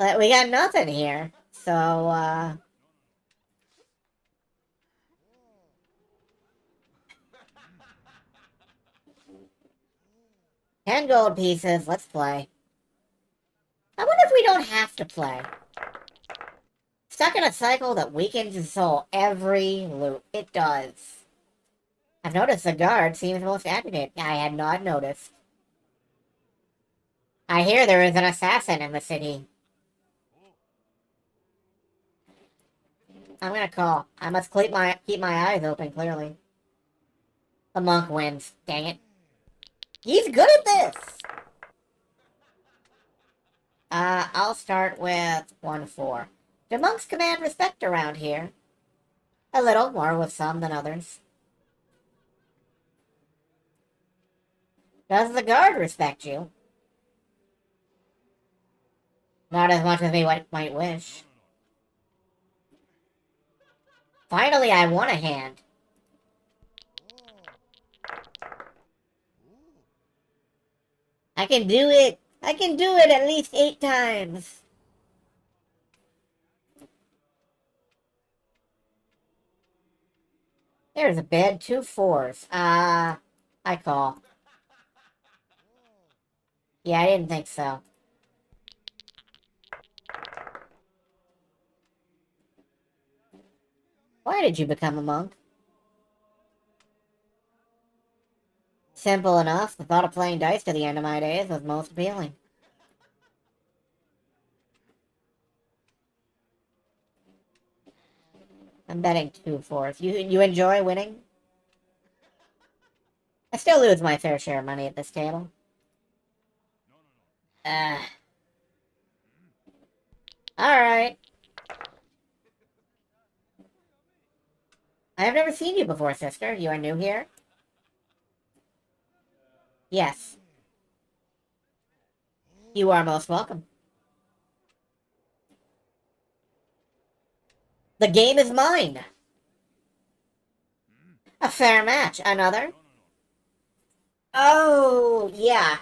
We got nothing here. So, 10 gold pieces. Let's play. I wonder if we don't have to play. Stuck in a cycle that weakens his soul every loop. It does. I've noticed the guard seems most agitated. I had not noticed. I hear there is an assassin in the city. I'm gonna call. I must keep my eyes open, clearly. The monk wins. Dang it. He's good at this! I'll start with 1-4. Do monks command respect around here? A little, more with some than others. Does the guard respect you? Not as much as we might wish. Finally, I won a hand. I can do it! I can do it at least 8 times! There's a bid, 2 4s. I call. Yeah, I didn't think so. Why did you become a monk? Simple enough. The thought of playing dice to the end of my days was most appealing. I'm betting 2 4s. You enjoy winning? I still lose my fair share of money at this table. Alright. I have never seen you before, sister. You are new here? Yes. You are most welcome. The game is mine! A fair match. Another? Oh, yeah.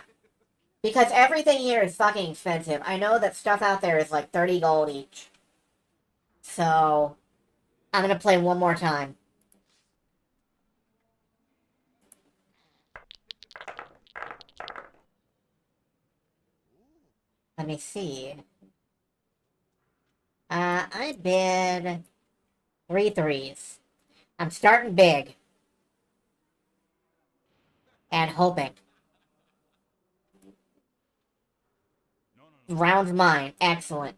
Because everything here is fucking expensive. I know that stuff out there is like 30 gold each. So, I'm gonna play one more time. Let me see. I bid 3 3s. I'm starting big. And hoping. Round's mine. Excellent.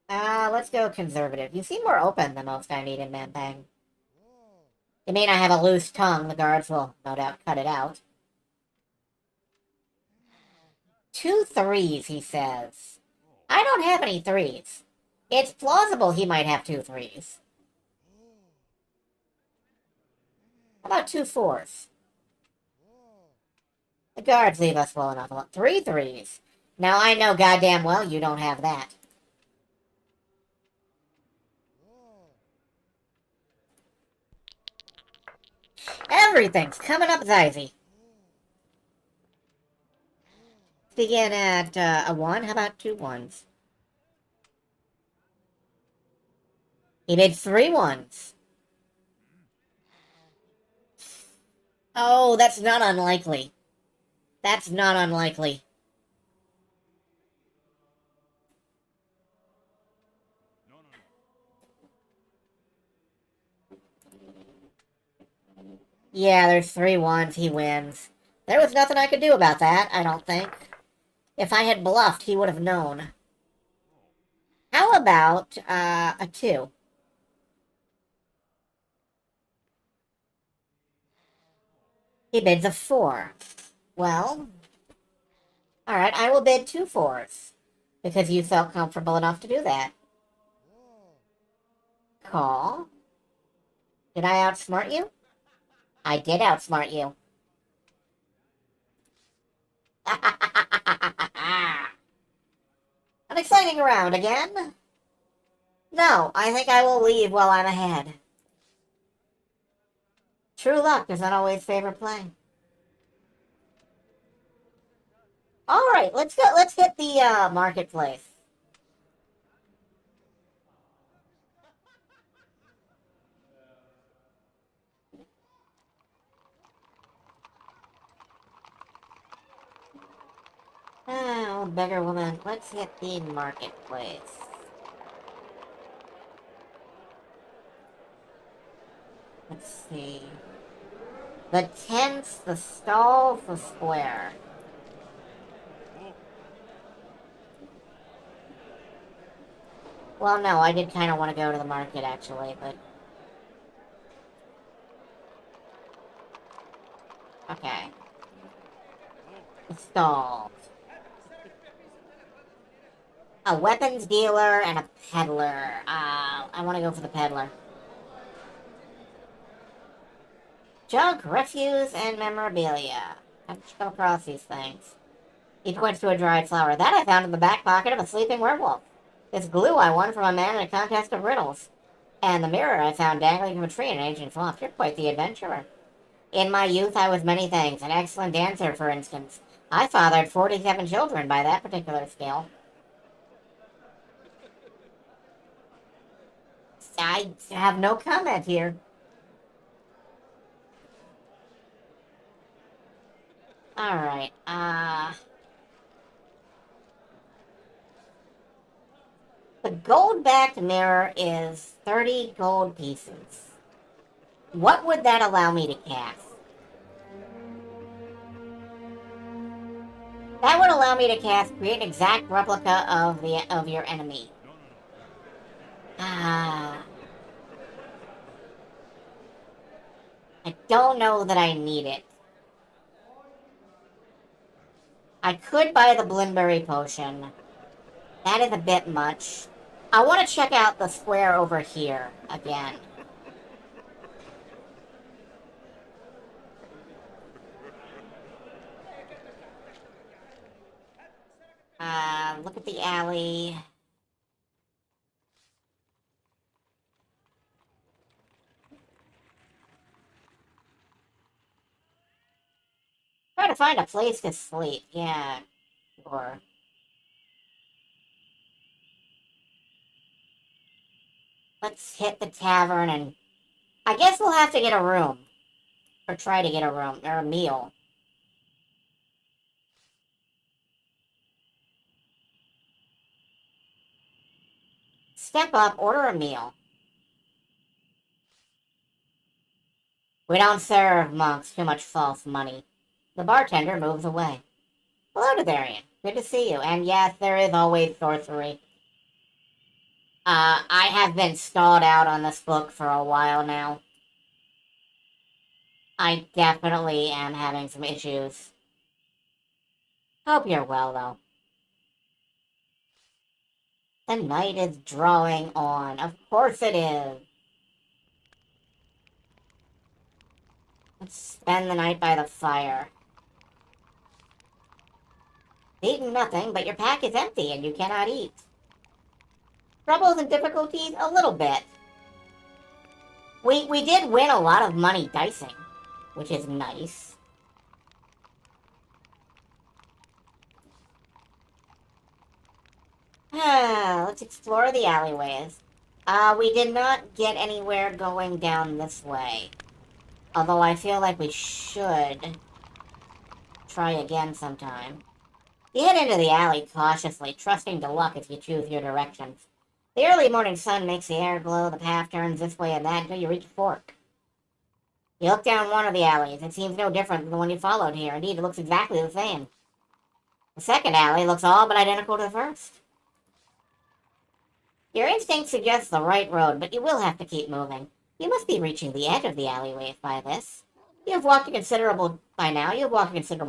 Let's go conservative. You seem more open than most I meet in Mampang. You may not have a loose tongue. The guards will no doubt cut it out. 2 3s, he says. I don't have any 3s. It's plausible he might have 2 3s. How about 2 4s? The guards leave us well enough alone. 3 3s. Now I know goddamn well you don't have that. Everything's coming up Zizy. Begin at a 1. How about 2 1s? He made 3 1s. Oh, that's not unlikely. That's not unlikely. Yeah, there's 3 1s. He wins. There was nothing I could do about that, I don't think. If I had bluffed, he would have known. How about a 2? He bids a 4. Well, alright, I will bid 2 4s. Because you felt comfortable enough to do that. Call. Did I outsmart you? I did outsmart you. An exciting round again. No, I think I will leave while I'm ahead. True luck does not always favor play. All right, let's go. Let's hit the marketplace. Oh, beggar woman. Let's hit the marketplace. Let's see. The tents, the stalls, the square. Well, no, I did kind of want to go to the market, actually, but... Okay. The stalls. A weapons dealer and a peddler. I want to go for the peddler. Junk, refuse, and memorabilia. I've come across these things. He points to a dried flower. That I found in the back pocket of a sleeping werewolf. This glue I won from a man in a contest of riddles. And the mirror I found dangling from a tree in an ancient swamp. You're quite the adventurer. In my youth, I was many things. An excellent dancer, for instance. I fathered 47 children by that particular scale. I have no comment here. Alright, the gold-backed mirror is 30 gold pieces. What would that allow me to cast? That would allow me to cast create an exact replica of your enemy. I don't know that I need it. I could buy the Blimberry potion. That is a bit much. I want to check out the square over here again. Look at the alley. Try to find a place to sleep. Yeah, sure. Let's hit the tavern and... I guess we'll have to get a room. Or try to get a room, or a meal. Step up, order a meal. We don't serve monks too much false money. The bartender moves away. Hello, Devarian. Good to see you. And yes, there is always sorcery. I have been stalled out on this book for a while now. I definitely am having some issues. Hope you're well, though. The night is drawing on. Of course it is. Let's spend the night by the fire. Eaten nothing, but your pack is empty and you cannot eat. Troubles and difficulties? A little bit. We did win a lot of money dicing, which is nice. Let's explore the alleyways. We did not get anywhere going down this way. Although I feel like we should try again sometime. You head into the alley cautiously, trusting to luck as you choose your directions. The early morning sun makes the air glow, the path turns this way and that until you reach a fork. You look down one of the alleys. It seems no different than the one you followed here. Indeed, it looks exactly the same. The second alley looks all but identical to the first. Your instinct suggests the right road, but you will have to keep moving. You must be reaching the edge of the alleyway by this. You have walked a considerable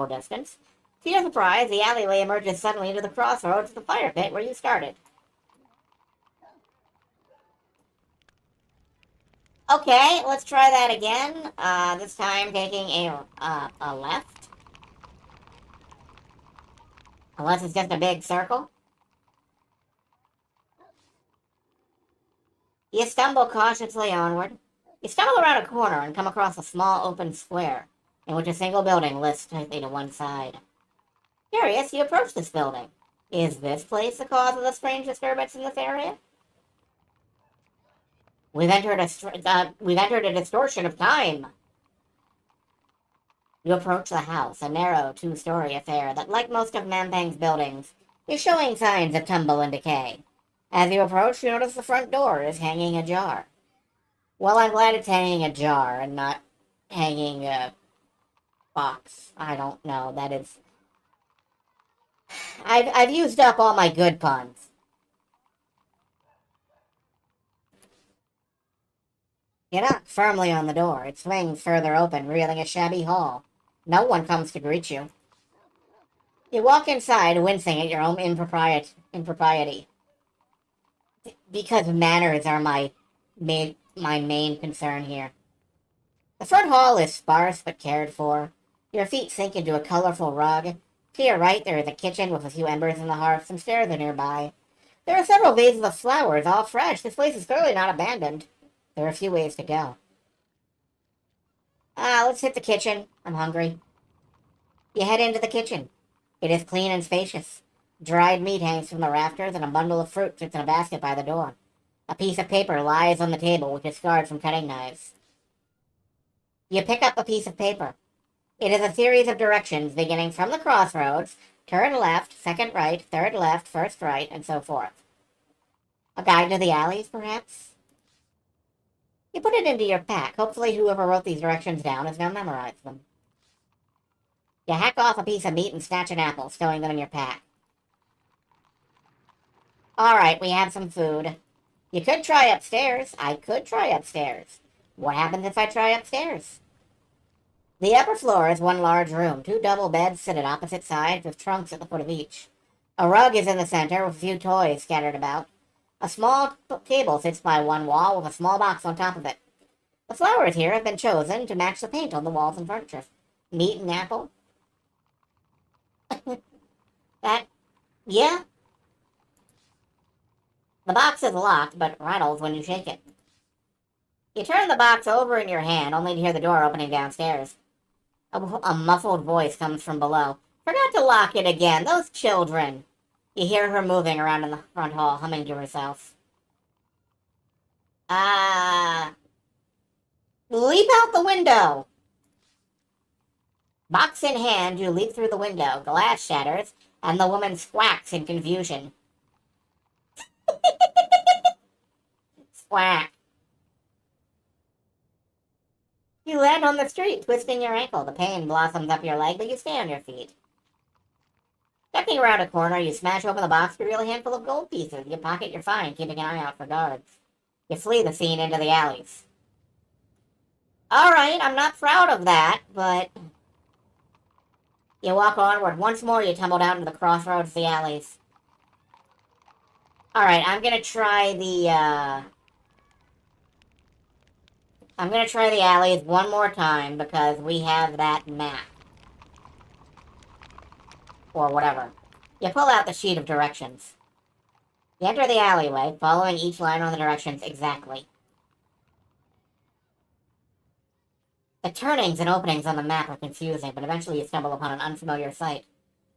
distance. To your surprise, the alleyway emerges suddenly into the crossroads of the fire pit where you started. Okay, let's try that again. This time taking a left. Unless it's just a big circle. You stumble cautiously onward. You stumble around a corner and come across a small open square, in which a single building lifts tightly to one side. Curious, you approach this building. Is this place the cause of the strange disturbance in this area? We've entered a distortion of time. You approach the house, a narrow two-story affair that, like most of Mampang's buildings, is showing signs of tumble and decay. As you approach, you notice the front door is hanging ajar. Well, I'm glad it's hanging ajar and not hanging a box. I don't know. That is... I've used up all my good puns. You knock firmly on the door. It swings further open, revealing a shabby hall. No one comes to greet you. You walk inside, wincing at your own impropriety. Because manners are my main concern here. The front hall is sparse but cared for. Your feet sink into a colorful rug. To your right, there is a kitchen with a few embers in the hearth. Some stairs are nearby. There are several vases of flowers, all fresh. This place is clearly not abandoned. There are a few ways to go. Let's hit the kitchen. I'm hungry. You head into the kitchen. It is clean and spacious. Dried meat hangs from the rafters, and a bundle of fruit sits in a basket by the door. A piece of paper lies on the table, which is scarred from cutting knives. You pick up a piece of paper. It is a series of directions beginning from the crossroads, turn left, second right, third left, first right, and so forth. A guide to the alleys, perhaps? You put it into your pack. Hopefully whoever wrote these directions down has now memorized them. You hack off a piece of meat and snatch an apple, stowing them in your pack. Alright, we have some food. You could try upstairs. I could try upstairs. What happens if I try upstairs? The upper floor is one large room. Two double beds sit at opposite sides with trunks at the foot of each. A rug is in the center with a few toys scattered about. A small table sits by one wall with a small box on top of it. The flowers here have been chosen to match the paint on the walls and furniture. Meat and apple. Yeah. The box is locked, but rattles when you shake it. You turn the box over in your hand, only to hear the door opening downstairs. A muffled voice comes from below. Forgot to lock it again, those children. You hear her moving around in the front hall, humming to herself. Leap out the window! Box in hand, you leap through the window. Glass shatters, and the woman squawks in confusion. Squawk. You land on the street, twisting your ankle. The pain blossoms up your leg, but you stay on your feet. Ducking around a corner, you smash open the box to reveal a handful of gold pieces. You pocket your find, keeping an eye out for guards. You flee the scene into the alleys. Alright, I'm not proud of that, but... You walk onward. Once more, you tumble down to the crossroads of the alleys. Alright, I'm gonna try the alleys one more time because we have that map. Or whatever. You pull out the sheet of directions. You enter the alleyway, following each line on the directions exactly. The turnings and openings on the map are confusing, but eventually you stumble upon an unfamiliar sight.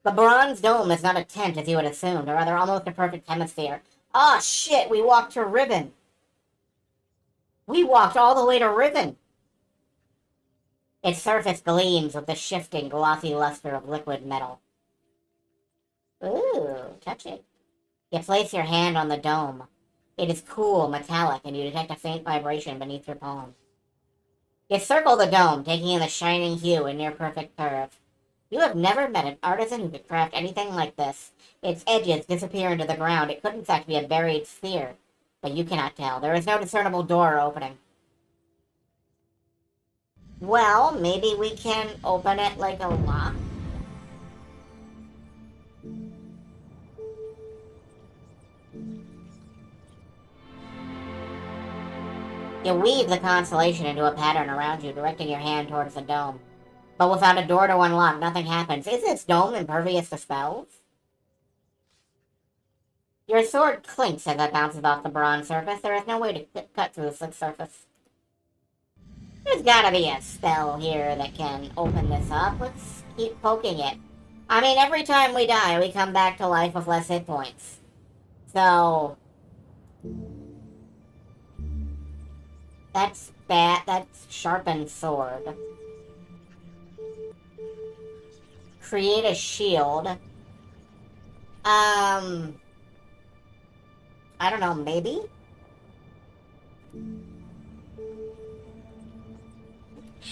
The bronze dome is not a tent as you had assumed, or rather almost a perfect hemisphere. Ah, shit, we walked to Ribbon. We walked all the way to Ribbon. Its surface gleams with the shifting, glossy luster of liquid metal. Ooh, touch it. You place your hand on the dome. It is cool, metallic, and you detect a faint vibration beneath your palm. You circle the dome, taking in the shining hue and near-perfect curve. You have never met an artisan who could craft anything like this. Its edges disappear into the ground. It could in fact be a buried sphere, but you cannot tell. There is no discernible door opening. Well, maybe we can open it like a lock. You weave the constellation into a pattern around you, directing your hand towards the dome. But without a door to unlock, nothing happens. Is this dome impervious to spells? Your sword clinks as it bounces off the bronze surface. There is no way to cut through the slick surface. There's gotta be a spell here that can open this up. Let's keep poking it. I mean, every time we die, we come back to life with less hit points. So... That's bad. That's sharpened sword. Create a shield. I don't know, maybe?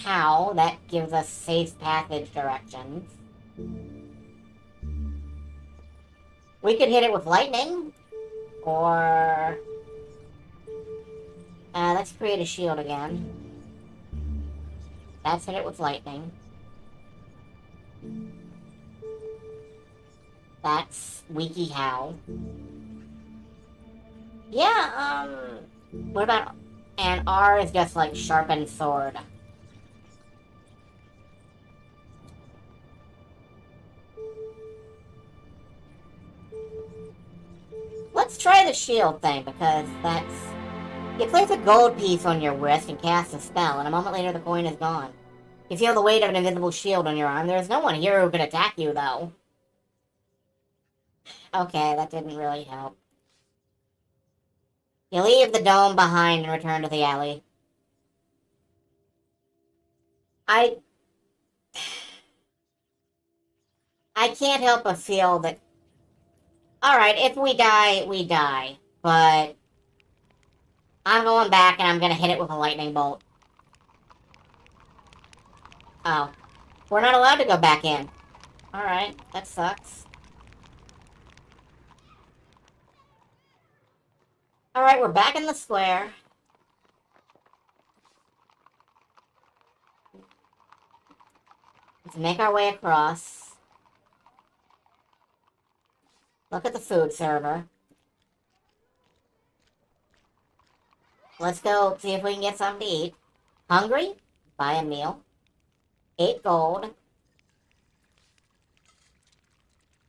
How? That gives us safe passage directions. We could hit it with lightning. Or... let's create a shield again. Let's hit it with lightning. That's Wiki How. Yeah, what about... And R is just like sharpened sword. Let's try the shield thing, because that's... You place a gold piece on your wrist and cast a spell, and a moment later the coin is gone. You feel the weight of an invisible shield on your arm. There's no one here who can attack you, though. Okay, that didn't really help. You leave the dome behind and return to the alley. I can't help but feel that... Alright, if we die, we die. But... I'm going back and I'm gonna hit it with a lightning bolt. Oh. We're not allowed to go back in. Alright, that sucks. Alright, we're back in the square. Let's make our way across. Look at the food server. Let's go see if we can get something to eat. Hungry? Buy a meal. 8 gold.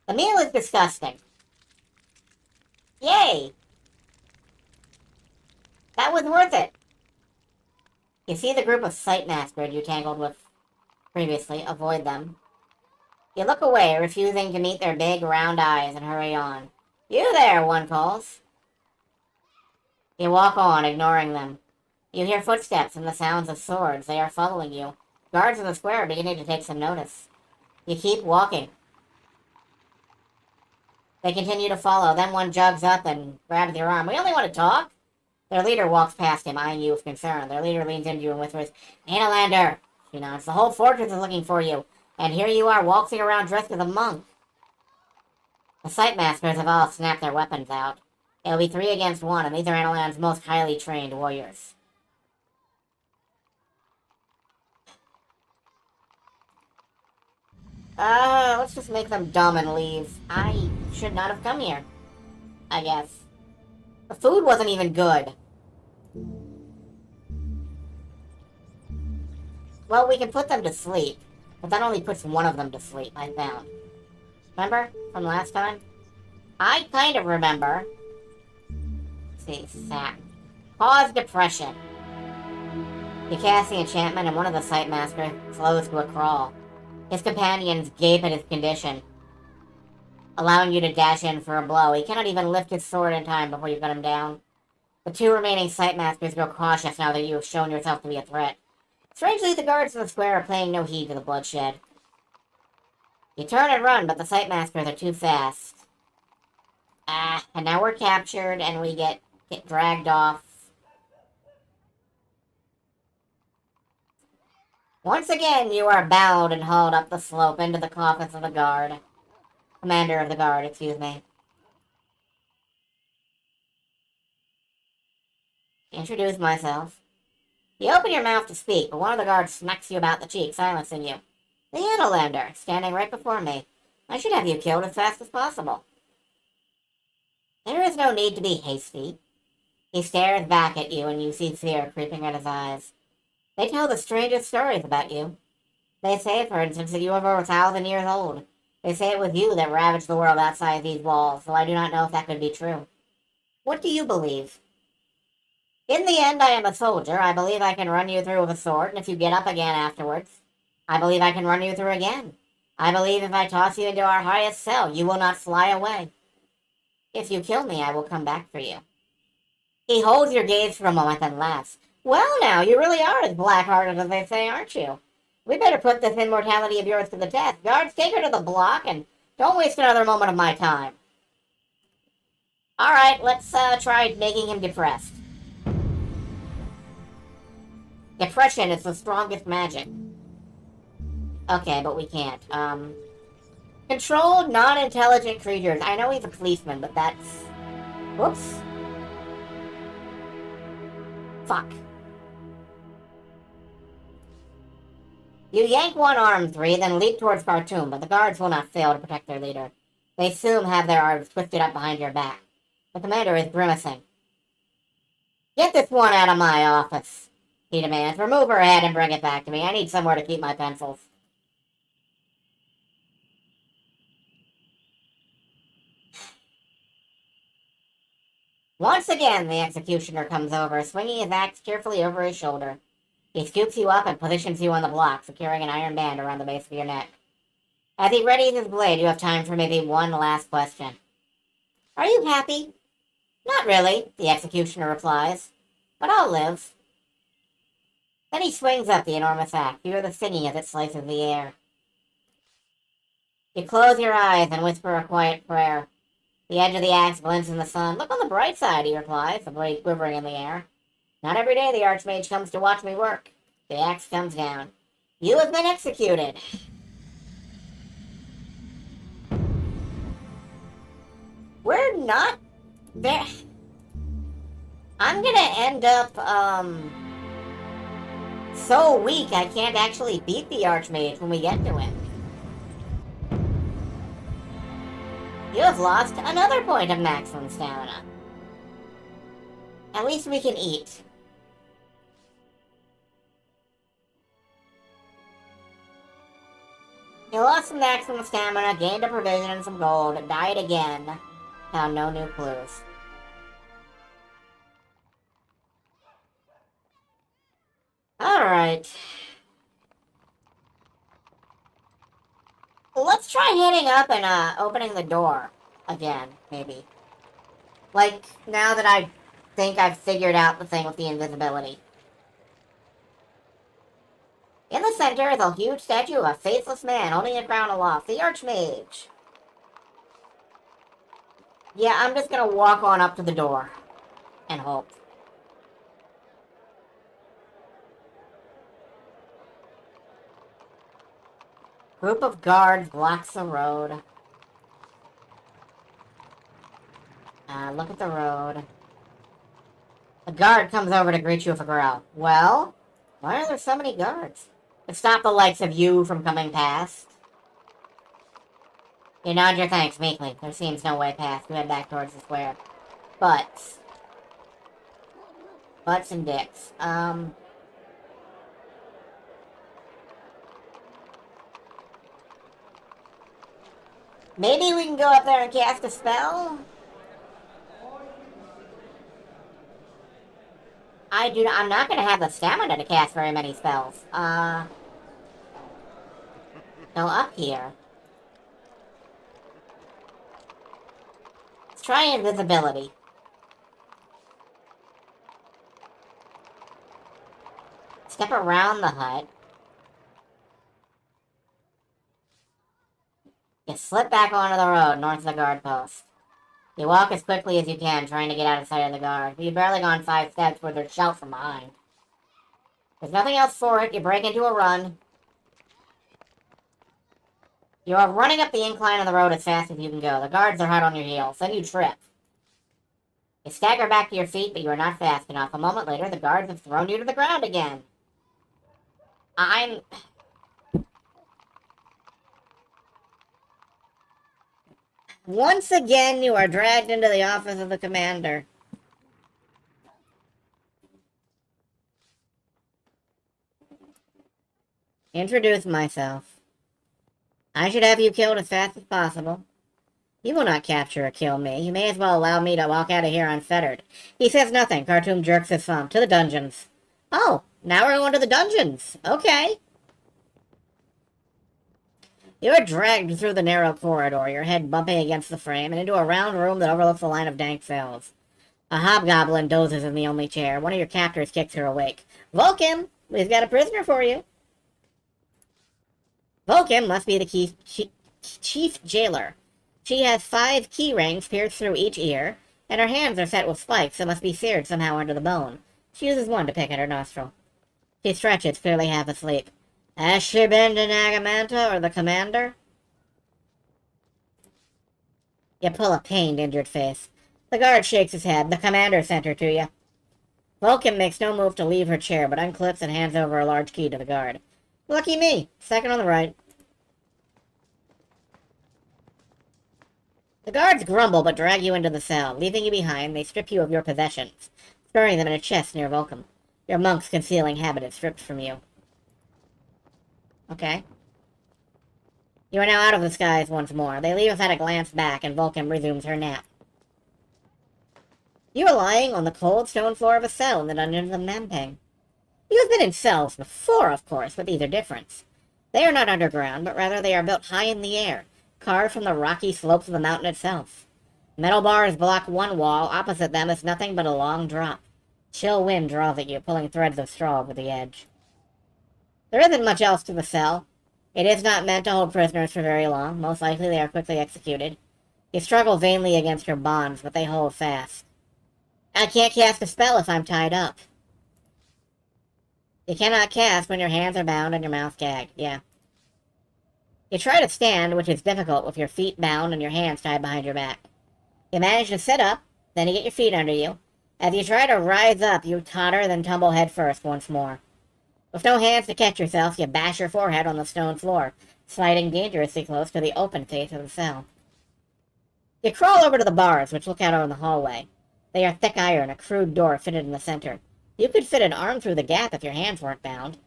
The meal is disgusting. Yay! That was worth it. You see the group of sight maskers you tangled with previously. Avoid them. You look away, refusing to meet their big, round eyes, and hurry on. You there, one calls. You walk on, ignoring them. You hear footsteps and the sounds of swords. They are following you. Guards in the square are beginning to take some notice. You keep walking. They continue to follow. Then one jogs up and grabs your arm. We only want to talk. Their leader walks past him, eyeing you with concern. Their leader leans into you and whispers, Ainalander, she nods. The whole fortress is looking for you. And here you are, waltzing around dressed as a monk. The sight maskers have all snapped their weapons out. It'll be 3 against 1, and these are Analand's most highly trained warriors. Let's just make them dumb and leave. I should not have come here. I guess. The food wasn't even good. Well, we can put them to sleep. But that only puts one of them to sleep, I found. Remember? From last time? I kind of remember. Let's see, sap. Cause depression. You cast the enchantment and one of the sight maskers slows to a crawl. His companions gape at his condition, allowing you to dash in for a blow. He cannot even lift his sword in time before you cut him down. The 2 remaining sight maskers grow cautious now that you have shown yourself to be a threat. Strangely, the guards in the square are paying no heed to the bloodshed. You turn and run, but the sight maskers are too fast. And now we're captured and we get dragged off. Once again, you are bowed and hauled up the slope into the coffins of the guard. Commander of the guard, excuse me. Introduce myself. You open your mouth to speak, but one of the guards smacks you about the cheek, silencing you. The Annalander, standing right before me. I should have you killed as fast as possible. There is no need to be hasty. He stares back at you, and you see fear creeping at his eyes. They tell the strangest stories about you. They say, for instance, that you are over 1,000 years old. They say it was you that ravaged the world outside these walls, though I do not know if that could be true. What do you believe? In the end, I am a soldier. I believe I can run you through with a sword, and if you get up again afterwards, I believe I can run you through again. I believe if I toss you into our highest cell, you will not fly away. If you kill me, I will come back for you. He holds your gaze for a moment, then laughs. Well now, you really are as black-hearted as they say, aren't you? We better put this immortality of yours to the test. Guards, take her to the block, and don't waste another moment of my time. Alright, let's try making him depressed. Depression is the strongest magic. Okay, but we can't. Controlled non-intelligent creatures. I know he's a policeman, but that's... Whoops. Fuck. You yank one arm, 3, then leap towards Khartoum, but the guards will not fail to protect their leader. They soon have their arms twisted up behind your back. The commander is grimacing. Get this one out of my office, he demands. Remove her head and bring it back to me. I need somewhere to keep my pencils. Once again, the executioner comes over, swinging his axe carefully over his shoulder. He scoops you up and positions you on the block, securing an iron band around the base of your neck. As he readies his blade, you have time for maybe one last question. Are you happy? Not really, the executioner replies, but I'll live. Then he swings up the enormous axe. You hear the singing as it slices the air. You close your eyes and whisper a quiet prayer. The edge of the axe glints in the sun. Look on the bright side, he replies, the blade quivering in the air. Not every day the Archmage comes to watch me work. The axe comes down. You have been executed. We're not there. I'm gonna end up, so weak I can't actually beat the Archmage when we get to him. You have lost another point of maximum stamina. At least we can eat. You lost some maximum stamina, gained a provision and some gold, died again. Found no new clues. Alright. Let's try heading up and opening the door again, maybe. Like, now that I think I've figured out the thing with the invisibility. In the center is a huge statue of a faceless man holding a crown aloft, the Archmage. Yeah, I'm just gonna walk on up to the door and hope. Group of guards blocks the road. Look at the road. A guard comes over to greet you with a growl. Well, why are there so many guards? To stop the likes of you from coming past. You nod your thanks meekly. There seems no way past. You head back towards the square. Butts. Butts and dicks. Maybe we can go up there and cast a spell? I'm not gonna have the stamina to cast very many spells. Go up here. Let's try invisibility. Step around the hut. You slip back onto the road north of the guard post. You walk as quickly as you can, trying to get out of sight of the guard, but you've barely gone 5 steps where there's shout from behind. There's nothing else for it. You break into a run. You are running up the incline of the road as fast as you can go. The guards are hot on your heels. Then you trip. You stagger back to your feet, but you are not fast enough. A moment later, the guards have thrown you to the ground again. Once again, you are dragged into the office of the commander. Introduce myself. I should have you killed as fast as possible. You will not capture or kill me. You may as well allow me to walk out of here unfettered. He says nothing. Khartoum jerks his thumb. To the dungeons. Oh, now we're going to the dungeons. Okay. You are dragged through the narrow corridor, your head bumping against the frame, and into a round room that overlooks a line of dank cells. A hobgoblin dozes in the only chair. One of your captors kicks her awake. Vulcan, we've got a prisoner for you. Vulcan must be the chief jailer. She has 5 key rings pierced through each ear, and her hands are set with spikes that must be seared somehow under the bone. She uses one to pick at her nostril. She stretches, clearly half asleep. Has she been to Nagamanta or the commander? You pull a pained, injured face. The guard shakes his head. The commander sent her to you. Vulcan makes no move to leave her chair, but unclips and hands over a large key to the guard. Lucky me. Second on the right. The guards grumble but drag you into the cell. Leaving you behind, they strip you of your possessions, storing them in a chest near Vulcan. Your monk's concealing habit is stripped from you. Okay. You are now out of the skies once more. They leave without a glance back, and Vulcan resumes her nap. You are lying on the cold stone floor of a cell in the dungeons of Mampang. You have been in cells before, of course, but these are different. They are not underground, but rather they are built high in the air, carved from the rocky slopes of the mountain itself. Metal bars block one wall. Opposite them is nothing but a long drop. Chill wind draws at you, pulling threads of straw over the edge. There isn't much else to the cell. It is not meant to hold prisoners for very long. Most likely they are quickly executed. You struggle vainly against your bonds, but they hold fast. I can't cast a spell if I'm tied up. You cannot cast when your hands are bound and your mouth gagged. Yeah. You try to stand, which is difficult with your feet bound and your hands tied behind your back. You manage to sit up, then you get your feet under you. As you try to rise up, you totter, then tumble head first once more. With no hands to catch yourself, you bash your forehead on the stone floor, sliding dangerously close to the open face of the cell. You crawl over to the bars, which look out on the hallway. They are thick iron, a crude door fitted in the center. You could fit an arm through the gap if your hands weren't bound.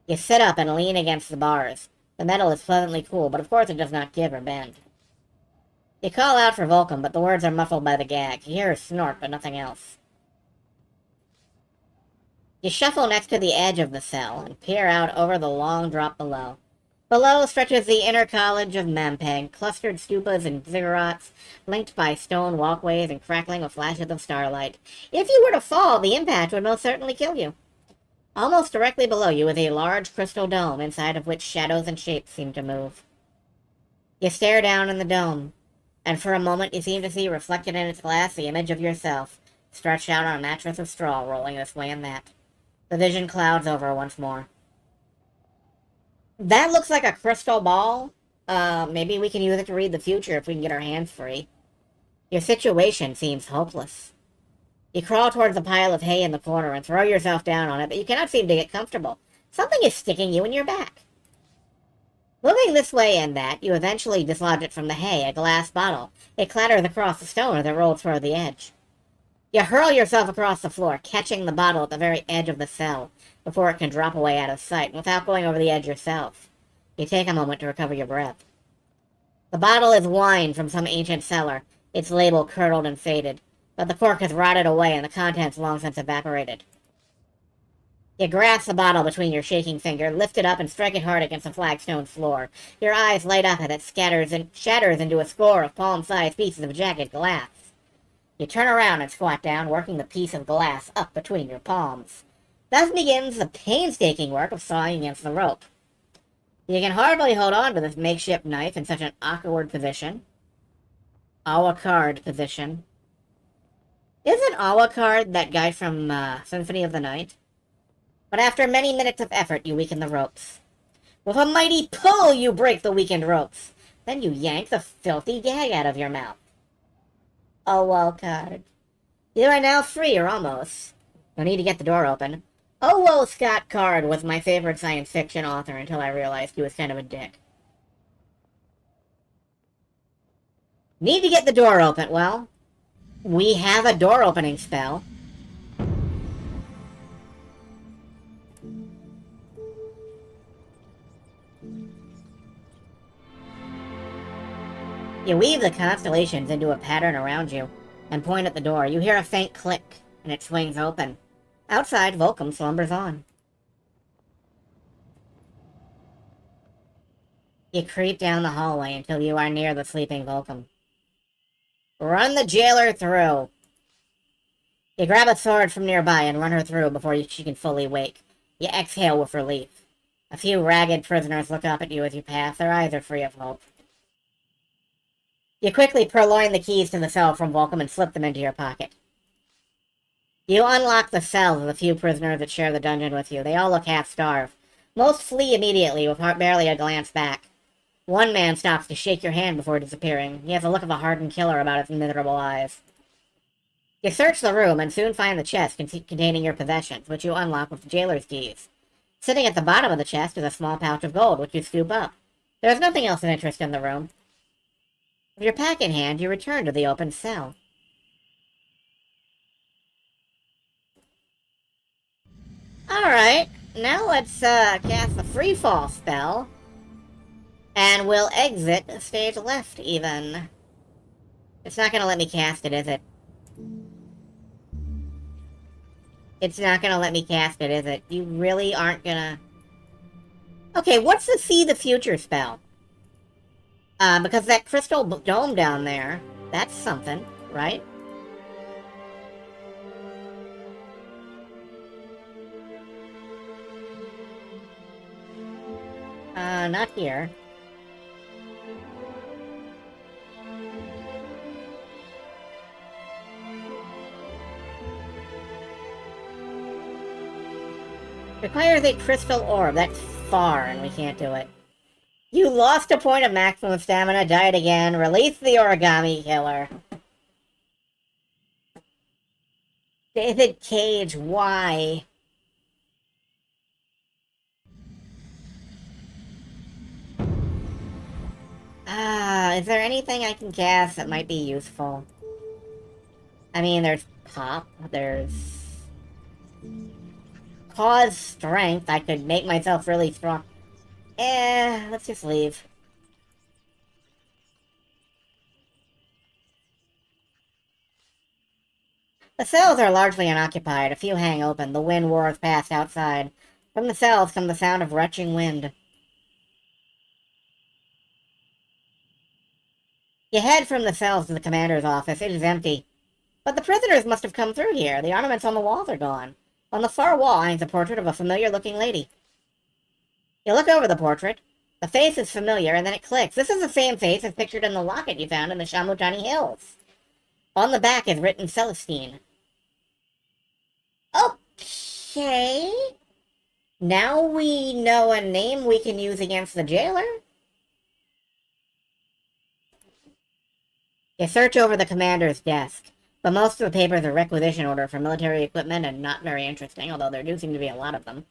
You sit up and lean against the bars. The metal is pleasantly cool, but of course it does not give or bend. You call out for Vulcan, but the words are muffled by the gag. You hear her snort, but nothing else. You shuffle next to the edge of the cell and peer out over the long drop below. Below stretches the inner college of Mampang, clustered stupas and ziggurats, linked by stone walkways and crackling with flashes of starlight. If you were to fall, the impact would most certainly kill you. Almost directly below you is a large crystal dome, inside of which shadows and shapes seem to move. You stare down in the dome, and for a moment you seem to see reflected in its glass the image of yourself, stretched out on a mattress of straw, rolling this way and that. The vision clouds over once more. That looks like a crystal ball. Maybe we can use it to read the future if we can get our hands free. Your situation seems hopeless. You crawl towards the pile of hay in the corner and throw yourself down on it, but you cannot seem to get comfortable. Something is sticking you in your back. Moving this way and that, you eventually dislodge it from the hay, a glass bottle. It clatters across the stone as it rolls toward the edge. You hurl yourself across the floor, catching the bottle at the very edge of the cell, before it can drop away out of sight, without going over the edge yourself. You take a moment to recover your breath. The bottle is wine from some ancient cellar, its label curdled and faded, but the cork has rotted away and the contents long since evaporated. You grasp the bottle between your shaking finger, lift it up and strike it hard against the flagstone floor. Your eyes light up as it shatters into a score of palm-sized pieces of jagged glass. You turn around and squat down, working the piece of glass up between your palms. Thus begins the painstaking work of sawing against the rope. You can hardly hold on to this makeshift knife in such an awkward position. Alucard position. Isn't Alucard that guy from Symphony of the Night? But after many minutes of effort, you weaken the ropes. With a mighty pull, you break the weakened ropes. Then you yank the filthy gag out of your mouth. Alucard. You are now free, or almost. No need to get the door open. O.O. Scott Card was my favorite science fiction author until I realized he was kind of a dick. Need to get the door open. Well, we have a door opening spell. You weave the constellations into a pattern around you and point at the door. You hear a faint click, and it swings open. Outside, Vulcan slumbers on. You creep down the hallway until you are near the sleeping Volcom. Run the jailer through. You grab a sword from nearby and run her through before she can fully wake. You exhale with relief. A few ragged prisoners look up at you as you pass, their eyes are free of hope. You quickly purloin the keys to the cell from Volcom and slip them into your pocket. You unlock the cells of the few prisoners that share the dungeon with you. They all look half-starved. Most flee immediately, with barely a glance back. One man stops to shake your hand before disappearing. He has the look of a hardened killer about his miserable eyes. You search the room and soon find the chest containing your possessions, which you unlock with the jailer's keys. Sitting at the bottom of the chest is a small pouch of gold, which you scoop up. There is nothing else of interest in the room. With your pack in hand, you return to the open cell. Alright, now let's cast the freefall spell. And we'll exit stage left, even. It's not gonna let me cast it, is it? It's not gonna let me cast it, is it? You really aren't gonna... Okay, what's the See the Future spell? Because that crystal dome down there, that's something, right? Not here. Requires a crystal orb. That's far, and we can't do it. You lost a point of maximum stamina, died again, release the origami killer. David Cage, why? Is there anything I can cast that might be useful? I mean, there's Pop, there's... Cause Strength, I could make myself really strong. Let's just leave. The cells are largely unoccupied, a few hang open, the wind roars past outside. From the cells comes the sound of retching wind. You head from the cells to the commander's office. It is empty. But the prisoners must have come through here. The ornaments on the walls are gone. On the far wall hangs a portrait of a familiar-looking lady. You look over the portrait. The face is familiar, and then it clicks. This is the same face as pictured in the locket you found in the Shamutani Hills. On the back is written Celestine. Okay. Now we know a name we can use against the jailer. You search over the commander's desk, but most of the papers are requisition order for military equipment and not very interesting, although there do seem to be a lot of them.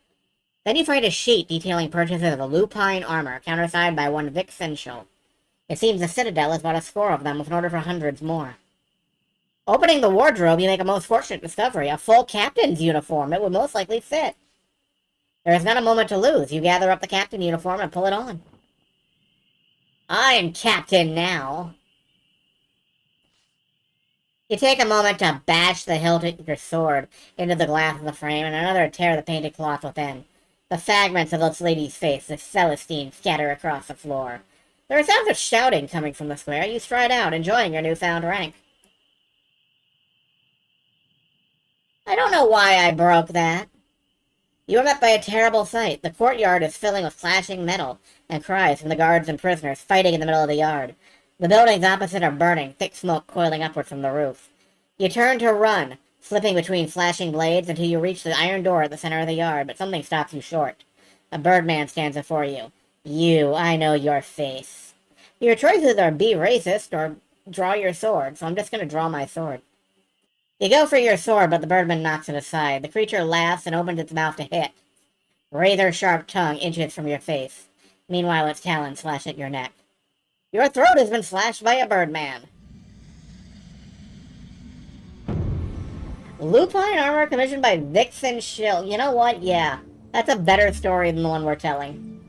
Then you find a sheet detailing purchases of a lupine armor, countersigned by one Vic Sensual. It seems the Citadel has bought a score of them with an order for hundreds more. Opening the wardrobe, you make a most fortunate discovery, a full captain's uniform. It would most likely fit. There is not a moment to lose. You gather up the captain uniform and pull it on. I'm captain now. You take a moment to bash the hilt of your sword into the glass of the frame, and another tear the painted cloth within. The fragments of this lady's face, the Celestine, scatter across the floor. There are sounds of shouting coming from the square. You stride out, enjoying your newfound rank. I don't know why I broke that. You are met by a terrible sight. The courtyard is filling with flashing metal and cries from the guards and prisoners fighting in the middle of the yard. The buildings opposite are burning, thick smoke coiling upward from the roof. You turn to run, slipping between flashing blades until you reach the iron door at the center of the yard, but something stops you short. A birdman stands before you. I know your face. Your choices are be racist or draw your sword, so I'm just going to draw my sword. You go for your sword, but the birdman knocks it aside. The creature laughs and opens its mouth to hit. Razor-sharp tongue inches from your face. Meanwhile, its talons slash at your neck. Your throat has been slashed by a birdman. Lupine armor commissioned by Vixen Shill. You know what? Yeah. That's a better story than the one we're telling.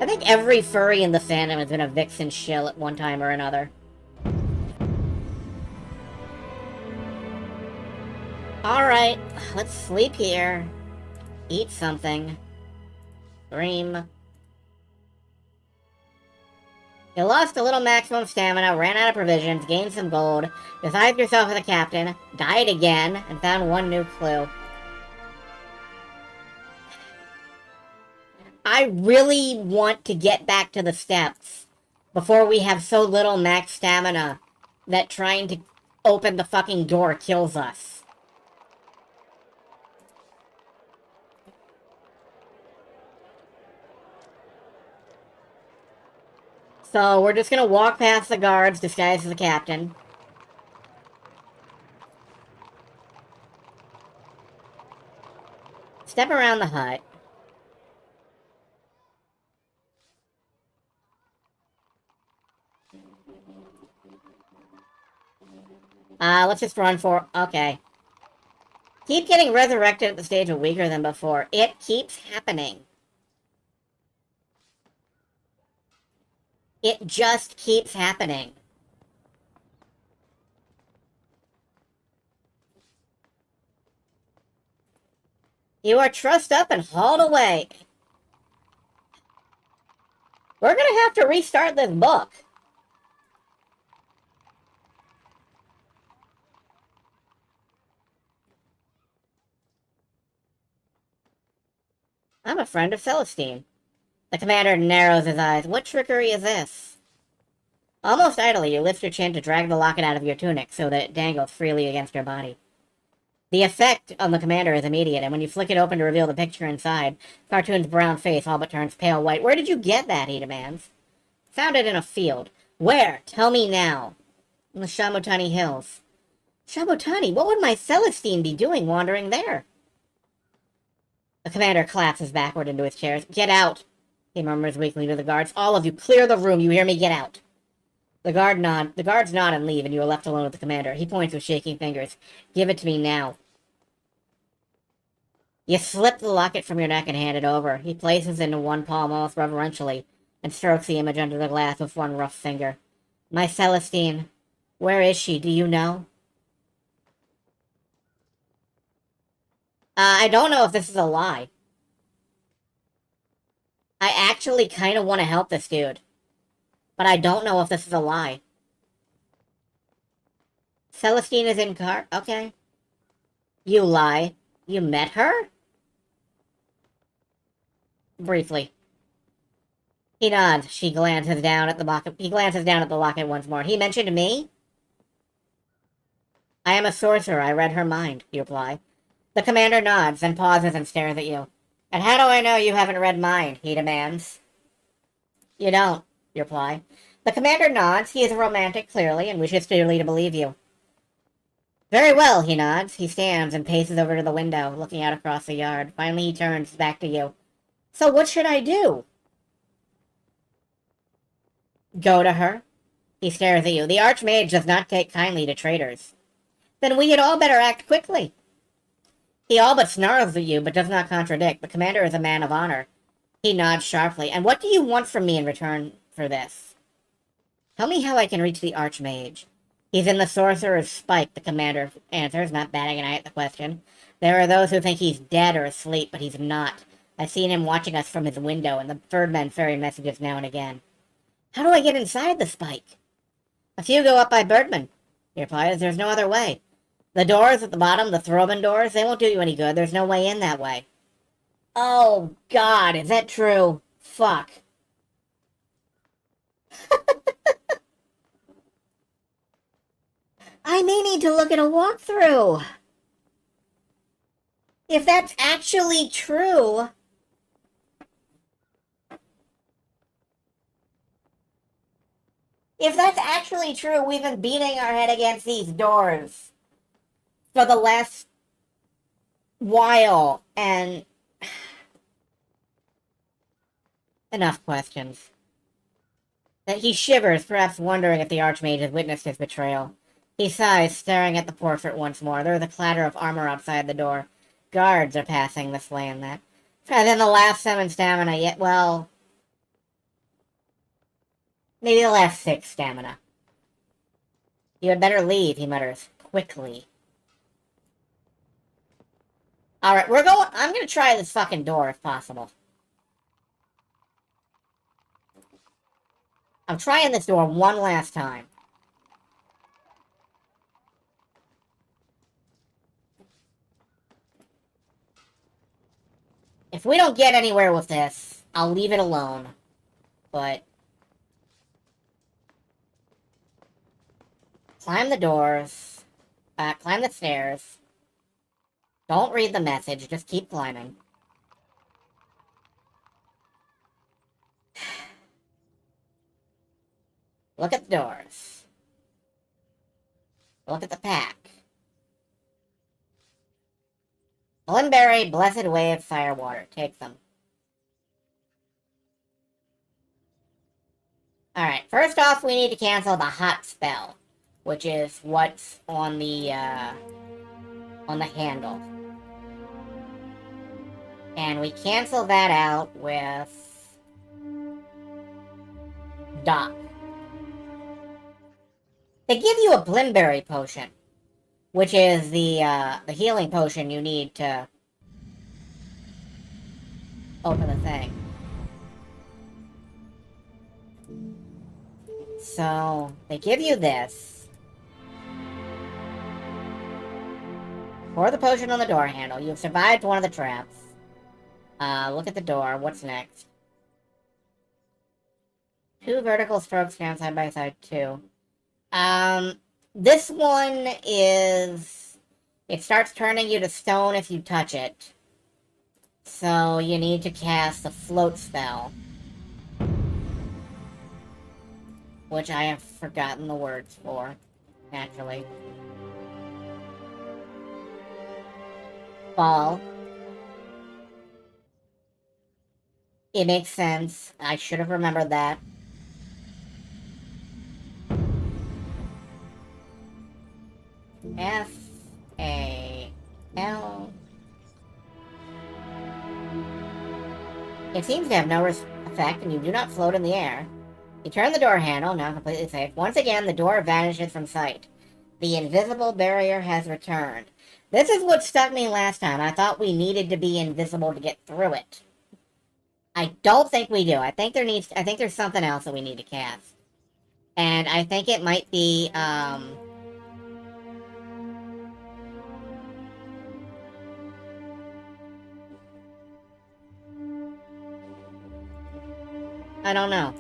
I think every furry in the fandom has been a Vixen Shill at one time or another. Alright, let's sleep here. Eat something. Scream. You lost a little maximum stamina, ran out of provisions, gained some gold, revived yourself as a captain, died again, and found one new clue. I really want to get back to the steps before we have so little max stamina that trying to open the fucking door kills us. So we're just gonna walk past the guards disguised as a captain. Step around the hut. Let's just run for... Okay. Keep getting resurrected at the stage of weaker than before. It keeps happening. It just keeps happening. You are trussed up and hauled away. We're gonna have to restart this book. I'm a friend of Celestine. The commander narrows his eyes. What trickery is this? Almost idly, you lift your chin to drag the locket out of your tunic so that it dangles freely against your body. The effect on the commander is immediate, and when you flick it open to reveal the picture inside, Cartoon's brown face all but turns pale white. Where did you get that, he demands. Found it in a field. Where? Tell me now. In the Shamotani Hills. Shamotani? What would my Celestine be doing wandering there? The commander collapses backward into his chair. Get out, he murmurs weakly to the guards. All of you, clear the room. You hear me? Get out. The guards nod and leave, and you are left alone with the commander. He points with shaking fingers. Give it to me now. You slip the locket from your neck and hand it over. He places it into one palm almost reverentially, and strokes the image under the glass with one rough finger. My Celestine, where is she? Do you know? I don't know if this is a lie. I actually kind of want to help this dude. But I don't know if this is a lie. Celestine is in car? Okay. You lie. You met her? Briefly. He nods. He glances down at the locket once more. He mentioned me? I am a sorcerer. I read her mind, you reply. The commander nods, then pauses and stares at you. And how do I know you haven't read mine? He demands. You don't, you reply. The commander nods. He is a romantic, clearly, and wishes dearly to believe you. Very well, he nods. He stands and paces over to the window, looking out across the yard. Finally, he turns back to you. So what should I do? Go to her? He stares at you. The Archmage does not take kindly to traitors. Then we had all better act quickly. He all but snarls at you, but does not contradict. The commander is a man of honor. He nods sharply. And what do you want from me in return for this? Tell me how I can reach the Archmage. He's in the Sorcerer's Spike, the commander answers, not batting an eye at the question. There are those who think he's dead or asleep, but he's not. I've seen him watching us from his window, and the Birdmen ferry messages now and again. How do I get inside the Spike? A few go up by Birdman, he replies. There's no other way. The doors at the bottom, the Throbin doors, they won't do you any good. There's no way in that way. Oh, God, is that true? Fuck. I may need to look at a walkthrough. If that's actually true... If that's actually true, we've been beating our head against these doors for the last while, and... Enough questions. That he shivers, perhaps wondering if the Archmage has witnessed his betrayal. He sighs, staring at the portrait once more. There is a clatter of armor outside the door. Guards are passing this way and that. And then the last 7 stamina yet, well... Maybe the last 6 stamina. You had better leave, he mutters. Quickly. Alright, I'm gonna try this fucking door if possible. I'm trying this door one last time. If we don't get anywhere with this, I'll leave it alone. But... climb the doors. Climb the stairs. Don't read the message, just keep climbing. Look at the doors. Look at the pack. Blimberry, Blessed Wave, Firewater. Take them. Alright, first off, we need to cancel the hot spell, which is what's on the handle. And we cancel that out with... Doc. They give you a Blimberry potion, which is the healing potion you need to open the thing. So, they give you this. Pour the potion on the door handle. You've survived one of the traps. Look at the door. What's next? 2 vertical strokes down side by side, 2. This one is... it starts turning you to stone if you touch it. So you need to cast the float spell. Which I have forgotten the words for, naturally. Fall. It makes sense. I should have remembered that. F-A-L. It seems to have no effect, and you do not float in the air. You turn the door handle, now completely safe. Once again, the door vanishes from sight. The invisible barrier has returned. This is what stuck me last time. I thought we needed to be invisible to get through it. I don't think we do. I think there's something else that we need to cast. And I think it might be, I don't know.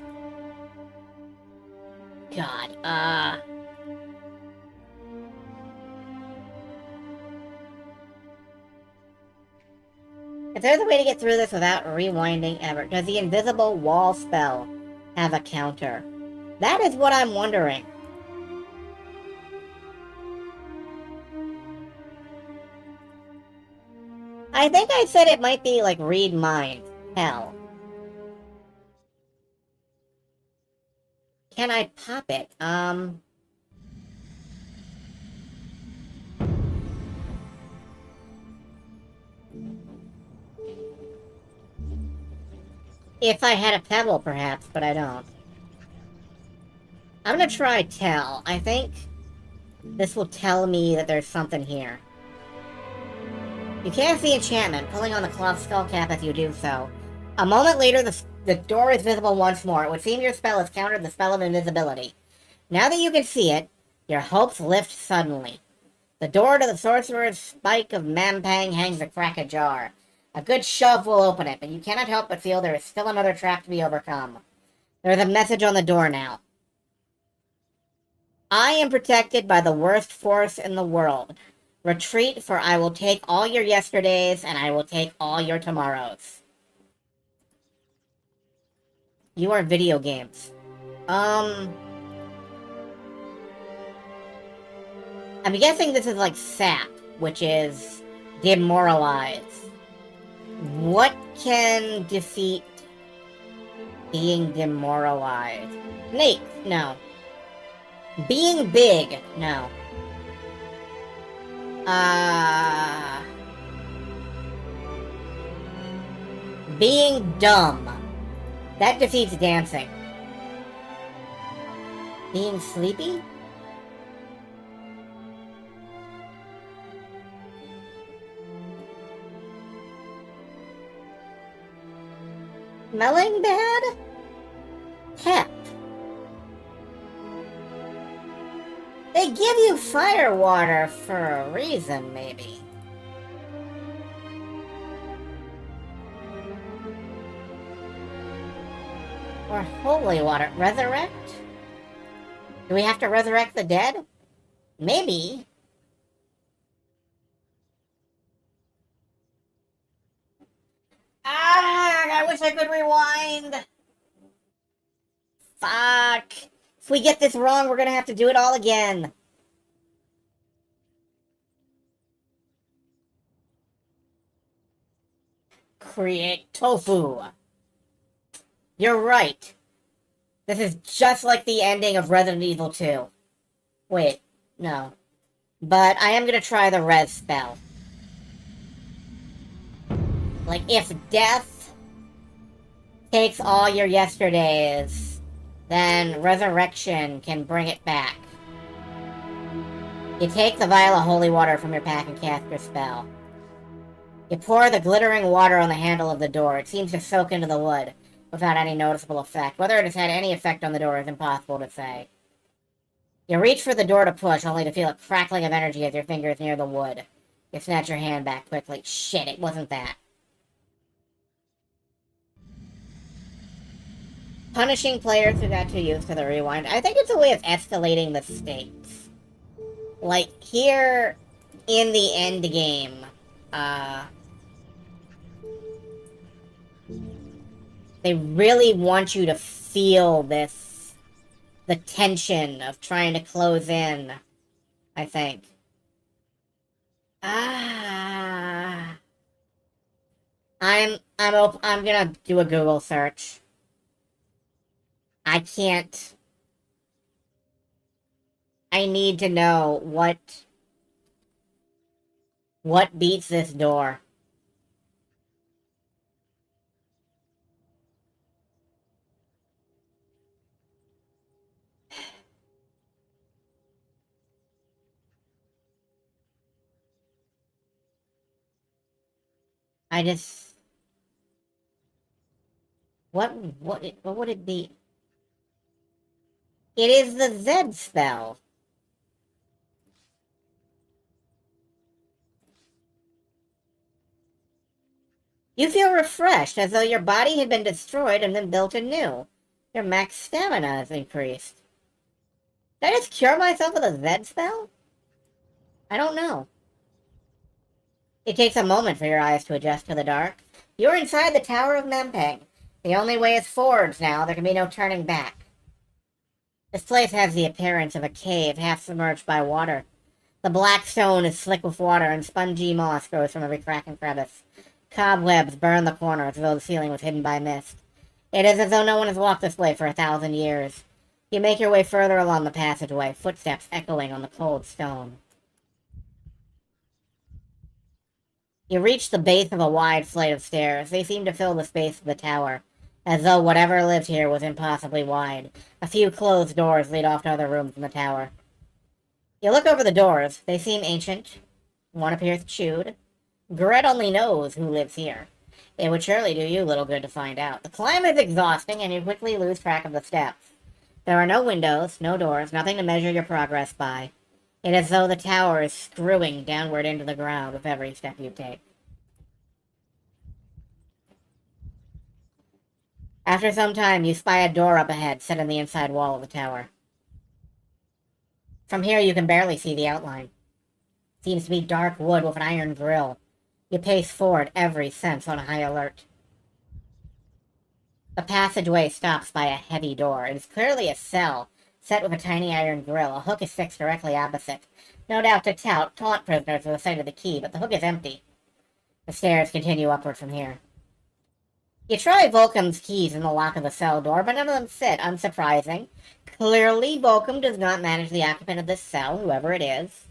God, If there's a way to get through this without rewinding ever, does the invisible wall spell have a counter? That is what I'm wondering. I think I said it might be like read minds. Hell. Can I pop it? If I had a pebble, perhaps, but I don't. I'm gonna try tell. I think this will tell me that there's something here. You cast the enchantment, pulling on the cloth skull cap as you do so. A moment later, the door is visible once more. It would seem your spell has countered the spell of invisibility. Now that you can see it, your hopes lift suddenly. The door to the sorcerer's spike of Mampang hangs a crack ajar. A good shove will open it, but you cannot help but feel there is still another trap to be overcome. There's a message on the door now. I am protected by the worst force in the world. Retreat, for I will take all your yesterdays, and I will take all your tomorrows. You are video games. I'm guessing this is like sap, which is demoralize. What can defeat being demoralized? Snake, no. Being big, no. Being dumb. That defeats dancing. Being sleepy? Smelling bad? Pep. They give you fire water for a reason, maybe. Or holy water. Resurrect? Do we have to resurrect the dead? Maybe. Ah, I wish I could rewind. Fuck. If we get this wrong, we're gonna have to do it all again. Create tofu. You're right. This is just like the ending of Resident Evil 2. Wait, no. But I am gonna try the res spell. Like, if death takes all your yesterdays, then resurrection can bring it back. You take the vial of holy water from your pack and cast your spell. You pour the glittering water on the handle of the door. It seems to soak into the wood without any noticeable effect. Whether it has had any effect on the door is impossible to say. You reach for the door to push, only to feel a crackling of energy as your fingers near the wood. You snatch your hand back quickly. Shit, it wasn't that. Punishing players who got too used to the rewind. I think it's a way of escalating the stakes. Like, here in the end game, they really want you to feel this, the tension of trying to close in, I think. I'm gonna do a Google search. I can't. I need to know what beats this door. I just what would it be? It is the Z spell. You feel refreshed, as though your body had been destroyed and then built anew. Your max stamina is increased. Did I just cure myself with a Z spell? I don't know. It takes a moment for your eyes to adjust to the dark. You're inside the Tower of Mempeng. The only way is forwards now. There can be no turning back. This place has the appearance of a cave half submerged by water. The black stone is slick with water, and spongy moss grows from every crack and crevice. Cobwebs burn the corners as though the ceiling was hidden by mist. It is as though no one has walked this way for 1,000 years. You make your way further along the passageway, footsteps echoing on the cold stone. You reach the base of a wide flight of stairs. They seem to fill the space of the tower, as though whatever lived here was impossibly wide. A few closed doors lead off to other rooms in the tower. You look over the doors. They seem ancient. One appears chewed. Gret only knows who lives here. It would surely do you little good to find out. The climb is exhausting, and you quickly lose track of the steps. There are no windows, no doors, nothing to measure your progress by. It is as though the tower is screwing downward into the ground with every step you take. After some time, you spy a door up ahead, set in the inside wall of the tower. From here, you can barely see the outline. It seems to be dark wood with an iron grill. You pace forward, every sense on high alert. The passageway stops by a heavy door. It is clearly a cell, set with a tiny iron grill. A hook is fixed directly opposite. No doubt to taunt prisoners with the sight of the key, but the hook is empty. The stairs continue upward from here. You try Volcom's keys in the lock of the cell door, but none of them fit, unsurprising. Clearly, Volcom does not manage the occupant of this cell, whoever it is.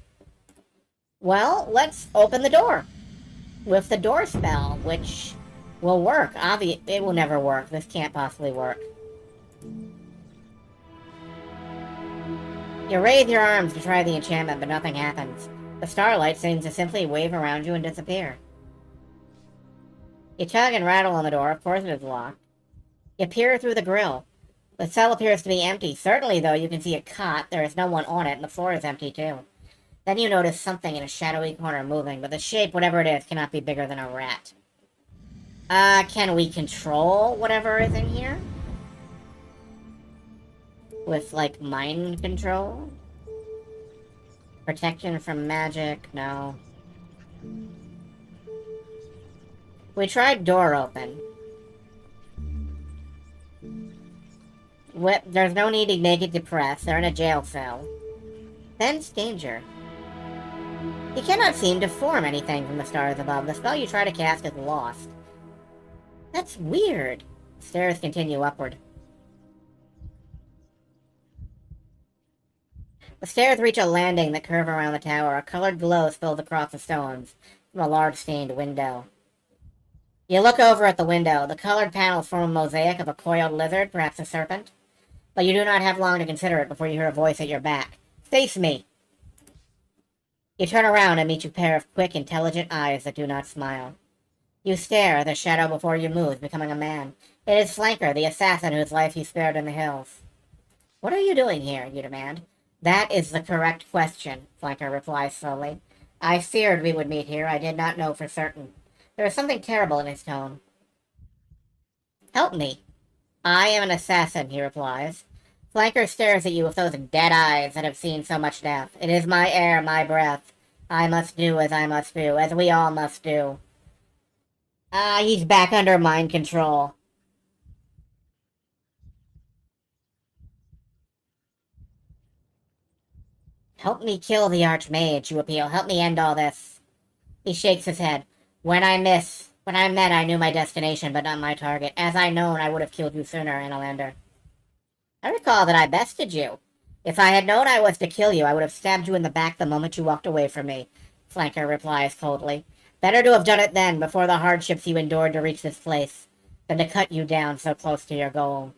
Well, let's open the door. With the door spell, which will work. It will never work. This can't possibly work. You raise your arms to try the enchantment, but nothing happens. The starlight seems to simply wave around you and disappear. You tug and rattle on the door. Of course it is locked. You peer through the grill. The cell appears to be empty. Certainly, though, you can see a cot. There is no one on it, and the floor is empty, too. Then you notice something in a shadowy corner moving, but the shape, whatever it is, cannot be bigger than a rat. Can we control whatever is in here? With, like, mind control? Protection from magic? No. We tried door open. There's no need to make it depressed. They're in a jail cell. Sense danger. You cannot seem to form anything from the stars above. The spell you try to cast is lost. That's weird. Stairs continue upward. The stairs reach a landing that curve around the tower. A colored glow spills across the stones from a large stained window. You look over at the window. The colored panels form a mosaic of a coiled lizard, perhaps a serpent. But you do not have long to consider it before you hear a voice at your back. Face me! You turn around and meet a pair of quick, intelligent eyes that do not smile. You stare at the shadow before you move, becoming a man. It is Flanker, the assassin whose life you spared in the hills. What are you doing here? You demand. That is the correct question, Flanker replies slowly. I feared we would meet here. I did not know for certain. There is something terrible in his tone. Help me. I am an assassin, he replies. Flanker stares at you with those dead eyes that have seen so much death. It is my air, my breath. I must do as I must do, as we all must do. He's back under mind control. Help me kill the Archmage, you appeal. Help me end all this. He shakes his head. When I met, I knew my destination, but not my target. As I known, I would have killed you sooner, Annalander. I recall that I bested you. If I had known I was to kill you, I would have stabbed you in the back the moment you walked away from me, Flanker replies coldly. Better to have done it then, before the hardships you endured to reach this place, than to cut you down so close to your goal.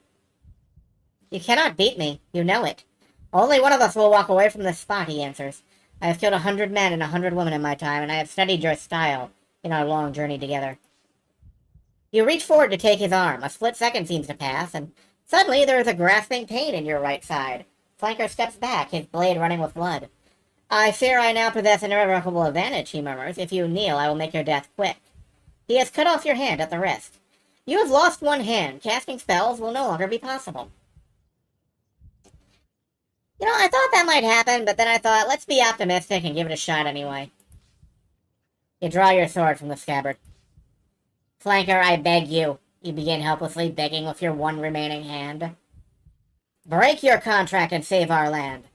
You cannot beat me. You know it. Only one of us will walk away from this spot, he answers. I have killed 100 men and 100 women in my time, and I have studied your style in our long journey together. You reach forward to take his arm. A split second seems to pass, and suddenly there is a grasping pain in your right side. Flanker steps back, his blade running with blood. I fear I now possess an irrevocable advantage, he murmurs. If you kneel, I will make your death quick. He has cut off your hand at the wrist. You have lost one hand. Casting spells will no longer be possible. You know, I thought that might happen, but then I thought, let's be optimistic and give it a shot anyway. You draw your sword from the scabbard. Flanker, I beg you. You begin helplessly, begging with your one remaining hand. Break your contract and save our land.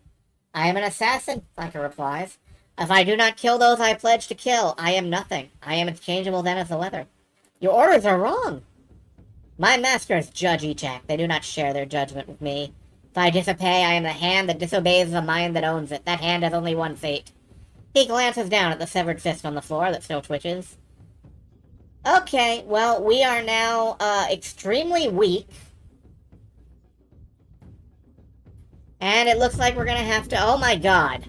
I am an assassin, Flanker replies. If I do not kill those I pledge to kill, I am nothing. I am as changeable then as the weather. Your orders are wrong. My masters judge each act. They do not share their judgment with me. If I disobey, I am the hand that disobeys the mind that owns it. That hand has only one fate. He glances down at the severed fist on the floor that still twitches. Okay, well, we are now, extremely weak. And it looks like we're gonna have to... Oh my god.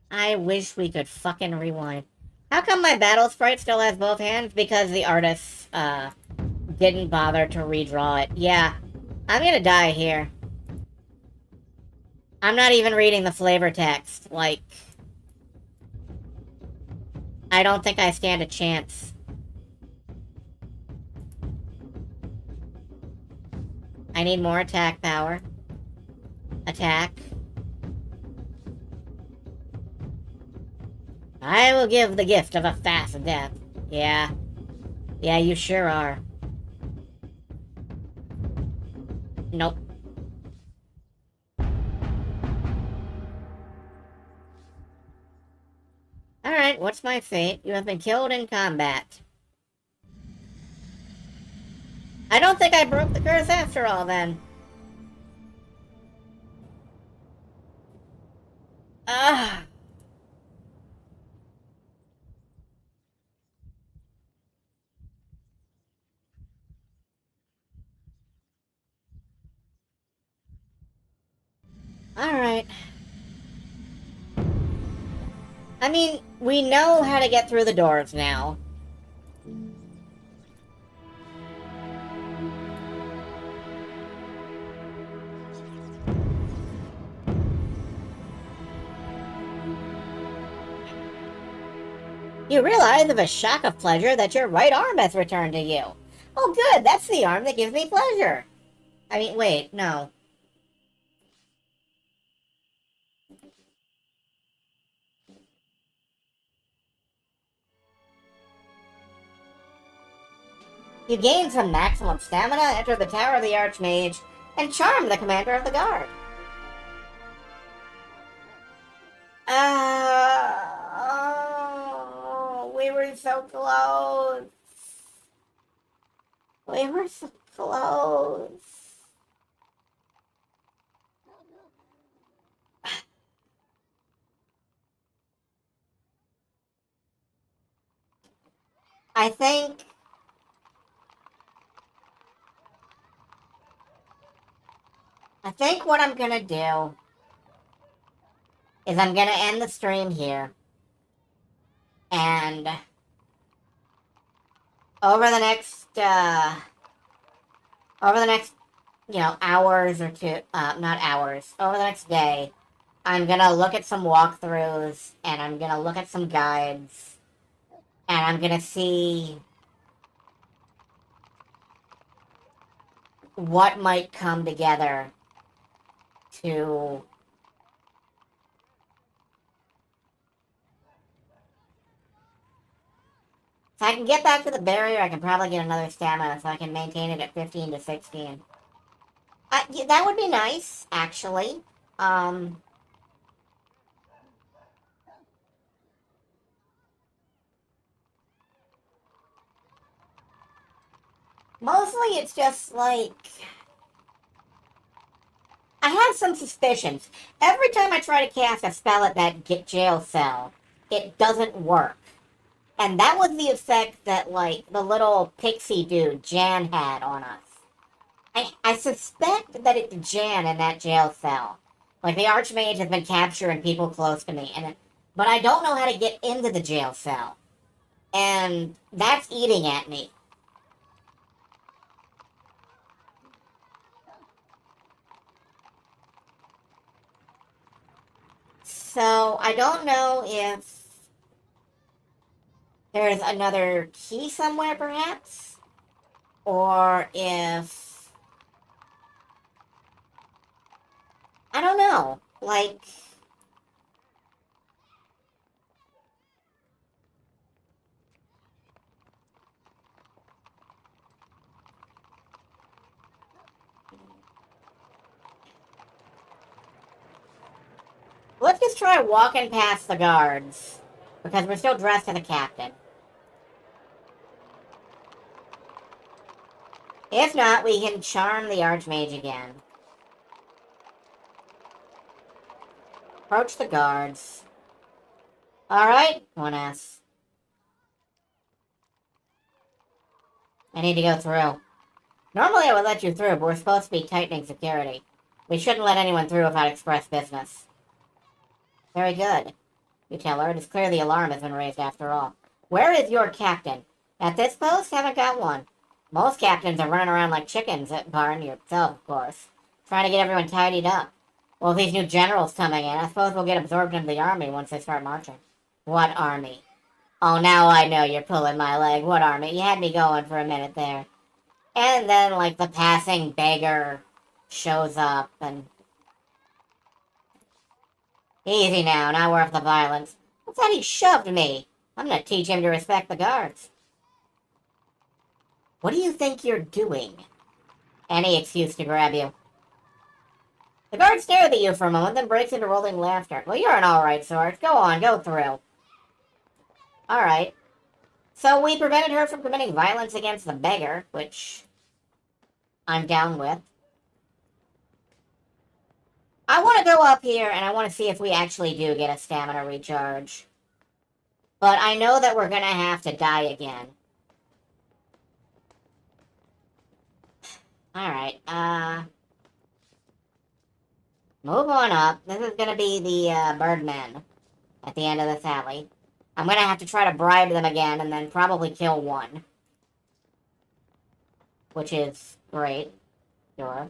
I wish we could fucking rewind. How come my battle sprite still has both hands? Because the artist, didn't bother to redraw it. Yeah, I'm gonna die here. I'm not even reading the flavor text. Like, I don't think I stand a chance. I need more attack power. Attack. I will give the gift of a fast death. Yeah. Yeah, you sure are. Nope. Alright, what's my fate? You have been killed in combat. I don't think I broke the curse after all, then. Ah. Alright. I mean, we know how to get through the doors now. You realize with a shock of pleasure that your right arm has returned to you. Oh, good, that's the arm that gives me pleasure. I mean, wait, no. You gain some maximum stamina, enter the Tower of the Archmage, and charm the commander of the guard. Oh, we were so close. We were so close. I think what I'm gonna do is I'm gonna end the stream here. And over the next hours or two, not hours, over the next day, I'm gonna look at some walkthroughs and I'm gonna look at some guides and I'm gonna see what might come together to if I can get back to the barrier, I can probably get another stamina so I can maintain it at 15 to 16. Yeah, that would be nice, actually. Um, Mostly it's just like I have some suspicions. Every time I try to cast a spell at that jail cell, it doesn't work. And that was the effect that, like, the little pixie dude, Jan, had on us. I suspect that it's Jan in that jail cell. Like, the Archmage has been capturing people close to me, but I don't know how to get into the jail cell. And that's eating at me. So, I don't know if there's another key somewhere, perhaps? Or if... I don't know. Like... Let's just try walking past the guards. Because we're still dressed as a captain. If not, we can charm the Archmage again. Approach the guards. Alright, one asks. I need to go through. Normally I would let you through, but we're supposed to be tightening security. We shouldn't let anyone through without express business. Very good. You tell her it is clear the alarm has been raised after all. Where is your captain? At this post? Haven't got one. Most captains are running around like chickens, barring yourself, of course. Trying to get everyone tidied up. Well, with these new generals coming in, I suppose we'll get absorbed into the army once they start marching. What army? Oh, now I know you're pulling my leg. What army? You had me going for a minute there. And then, like, the passing beggar shows up and... Easy now, not worth the violence. What's that he shoved me? I'm gonna teach him to respect the guards. What do you think you're doing? Any excuse to grab you. The guard stares at you for a moment, then breaks into rolling laughter. Well, you're an alright sort. Go on, go through. Alright. So we prevented her from committing violence against the beggar, which I'm down with. I want to go up here, and I want to see if we actually do get a stamina recharge. But I know that we're going to have to die again. Alright, move on up. This is going to be the Birdman. at the end of this alley. I'm gonna have to try to bribe them again and then probably kill one. Which is great. Sure.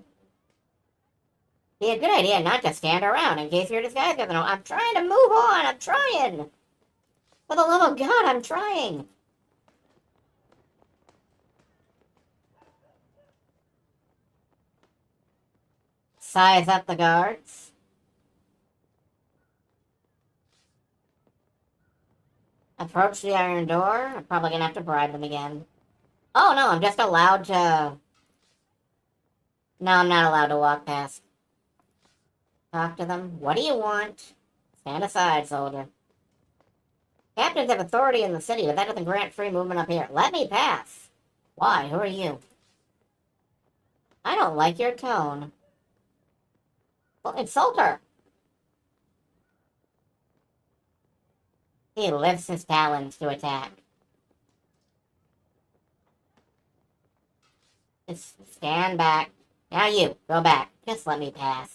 Be a good idea not to stand around in case your disguise doesn't know. I'm trying to move on. I'm trying. For the love of God, I'm trying. Size up the guards. Approach the iron door. I'm probably gonna have to bribe them again. Oh no, I'm just allowed to... No, I'm not allowed to walk past. Talk to them. What do you want? Stand aside, soldier. Captains have authority in the city, but that doesn't grant free movement up here. Let me pass. Why? Who are you? I don't like your tone. Well, insult her. He lifts his talons to attack. Just stand back. Now you, go back. Just let me pass.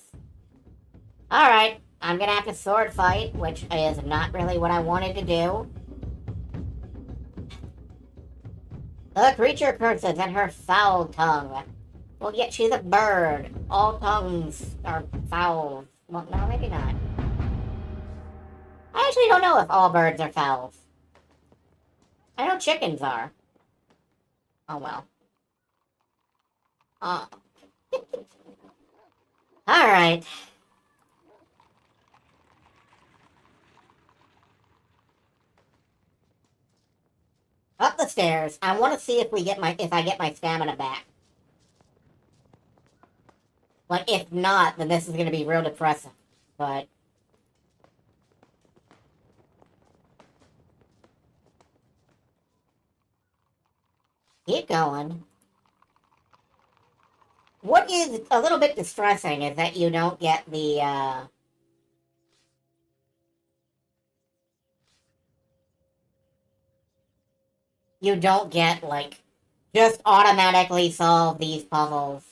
Alright, I'm gonna have to sword fight, which is not really what I wanted to do. The creature curses and her foul tongue. Well, yet she's a bird. All tongues are foul. Well, no, maybe not. I actually don't know if all birds are fowls. I know chickens are. Oh, well. Oh. Alright. Up the stairs. I want to see if I get my stamina back. Like, if not, then this is going to be real depressing. But... keep going. What is a little bit distressing is that you don't get the, you don't get, like, just automatically solve these puzzles.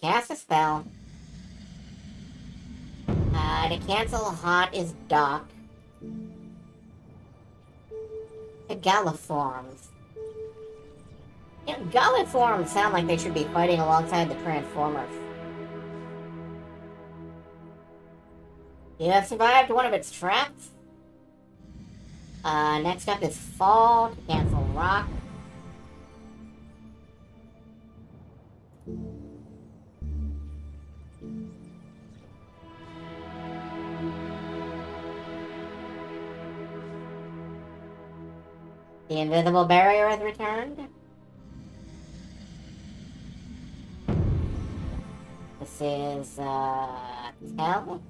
Cast a spell. To cancel hot is dock. The Galliforms. You know, Galliforms sound like they should be fighting alongside the Transformers. You have survived one of its traps. Next up is Fall to cancel Rock. The invisible barrier has returned. This is, Tell.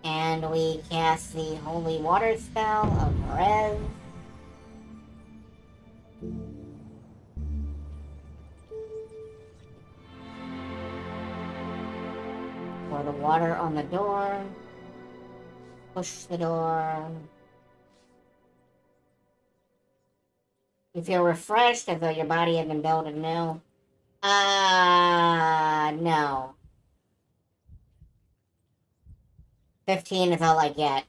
And we cast the Holy Water spell of Rev. Pour the water on the door. Push the door. You feel refreshed as though your body had been built anew. No. 15 is all I get.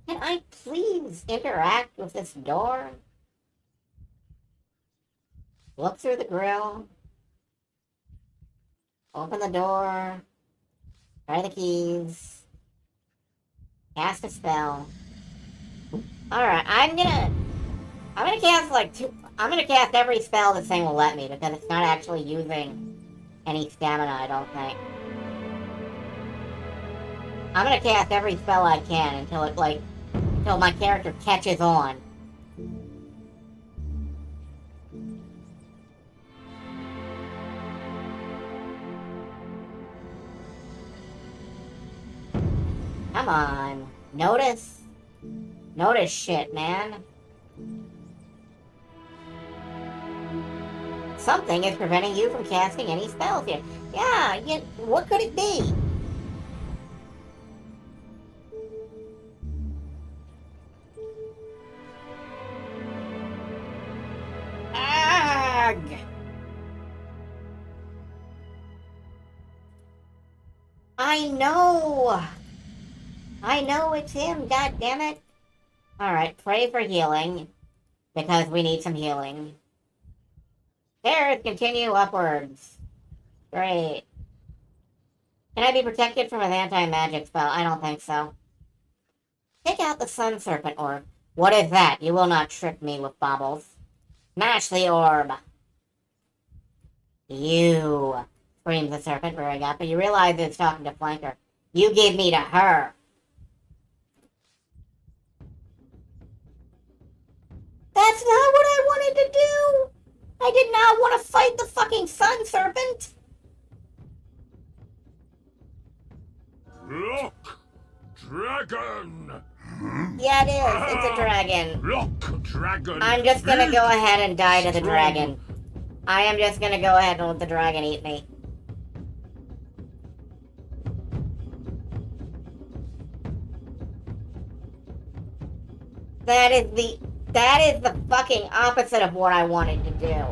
Can I please interact with this door? Look through the grill. Open the door. Try the keys. Cast a spell. Alright, I'm gonna cast like I'm gonna cast every spell this thing will let me because it's not actually using any stamina, I don't think. I'm gonna cast every spell I can until my character catches on. Come on. Notice. Notice shit, man. Something is preventing you from casting any spells here. Yeah, what could it be? Ugh! I know! I know it's him, god damn it! Alright, pray for healing, because we need some healing. Stairs continue upwards. Great. Can I be protected from an anti-magic spell? I don't think so. Take out the Sun Serpent Orb. What is that? You will not trick me with baubles. Smash the orb! You! Screams the serpent rearing up, but you realize it's talking to Flanker. You gave me to her! That's not what I wanted to do! I did not want to fight the fucking Sun Serpent!
Look! Dragon!
Yeah, it is. It's a dragon.
Look, dragon!
I'm just gonna go ahead and die to the dragon. I am just gonna go ahead and let the dragon eat me. That is the fucking opposite of what I wanted to do.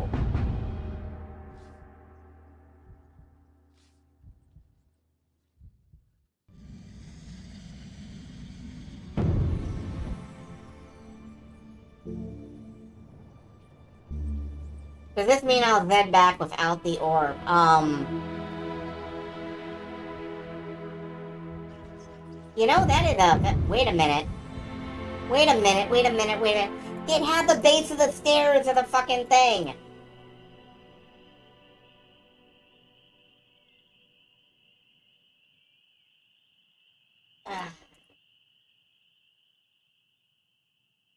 Does this mean I'll head back without the orb? You know, that is a... Wait a minute. Wait a minute, wait a minute, wait a minute. It had the base of the stairs of the fucking thing. Ugh.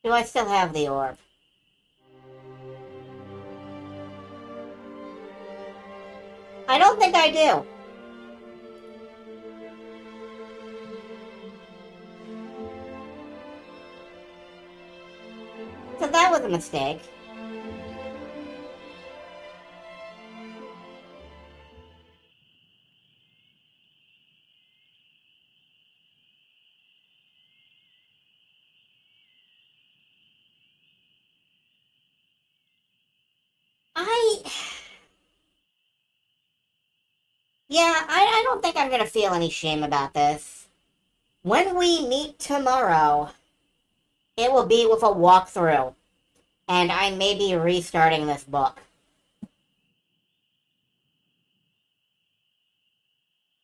Do I still have the orb? I don't think I do. So that was a mistake. Yeah, I don't think I'm gonna feel any shame about this. When we meet tomorrow, it will be with a walkthrough. And I may be restarting this book.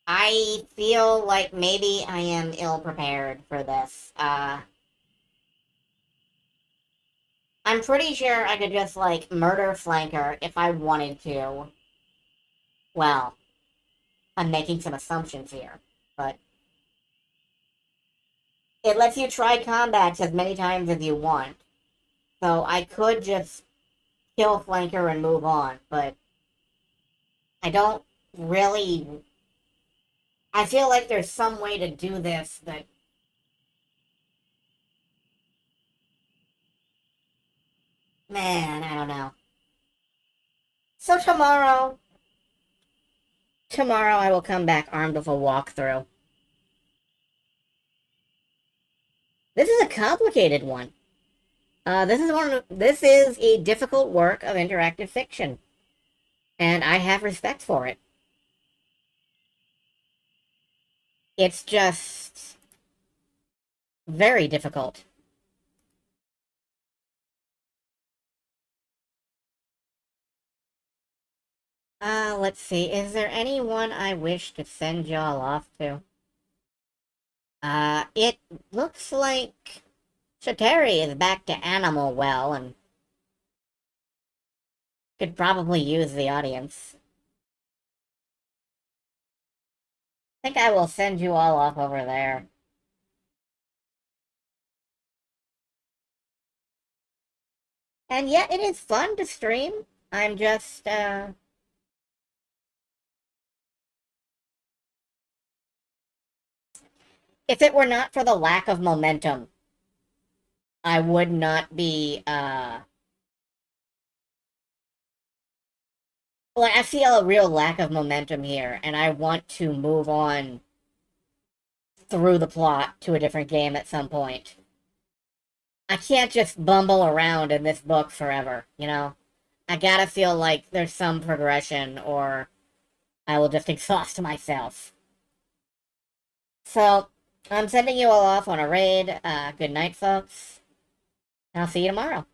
I feel like maybe I am ill-prepared for this. I'm pretty sure I could just, like, murder Flanker if I wanted to. Well, I'm making some assumptions here, but... It lets you try combats as many times as you want. So I could just kill Flanker and move on, but... I don't really... I feel like there's some way to do this that... Man, I don't know. So tomorrow I will come back armed with a walkthrough. This is a complicated one. This is a difficult work of interactive fiction. And I have respect for it. It's just very difficult. Let's see. Is there anyone I wish to send y'all off to? It looks like Shateri is back to Animal Well and could probably use the audience. I think I will send you all off over there. And yet, it is fun to stream. I'm just, if it were not for the lack of momentum, I would not be, like, I feel a real lack of momentum here, and I want to move on through the plot to a different game at some point. I can't just bumble around in this book forever, you know? I gotta feel like there's some progression, or I will just exhaust myself. So, I'm sending you all off on a raid. Good night, folks. I'll see you tomorrow.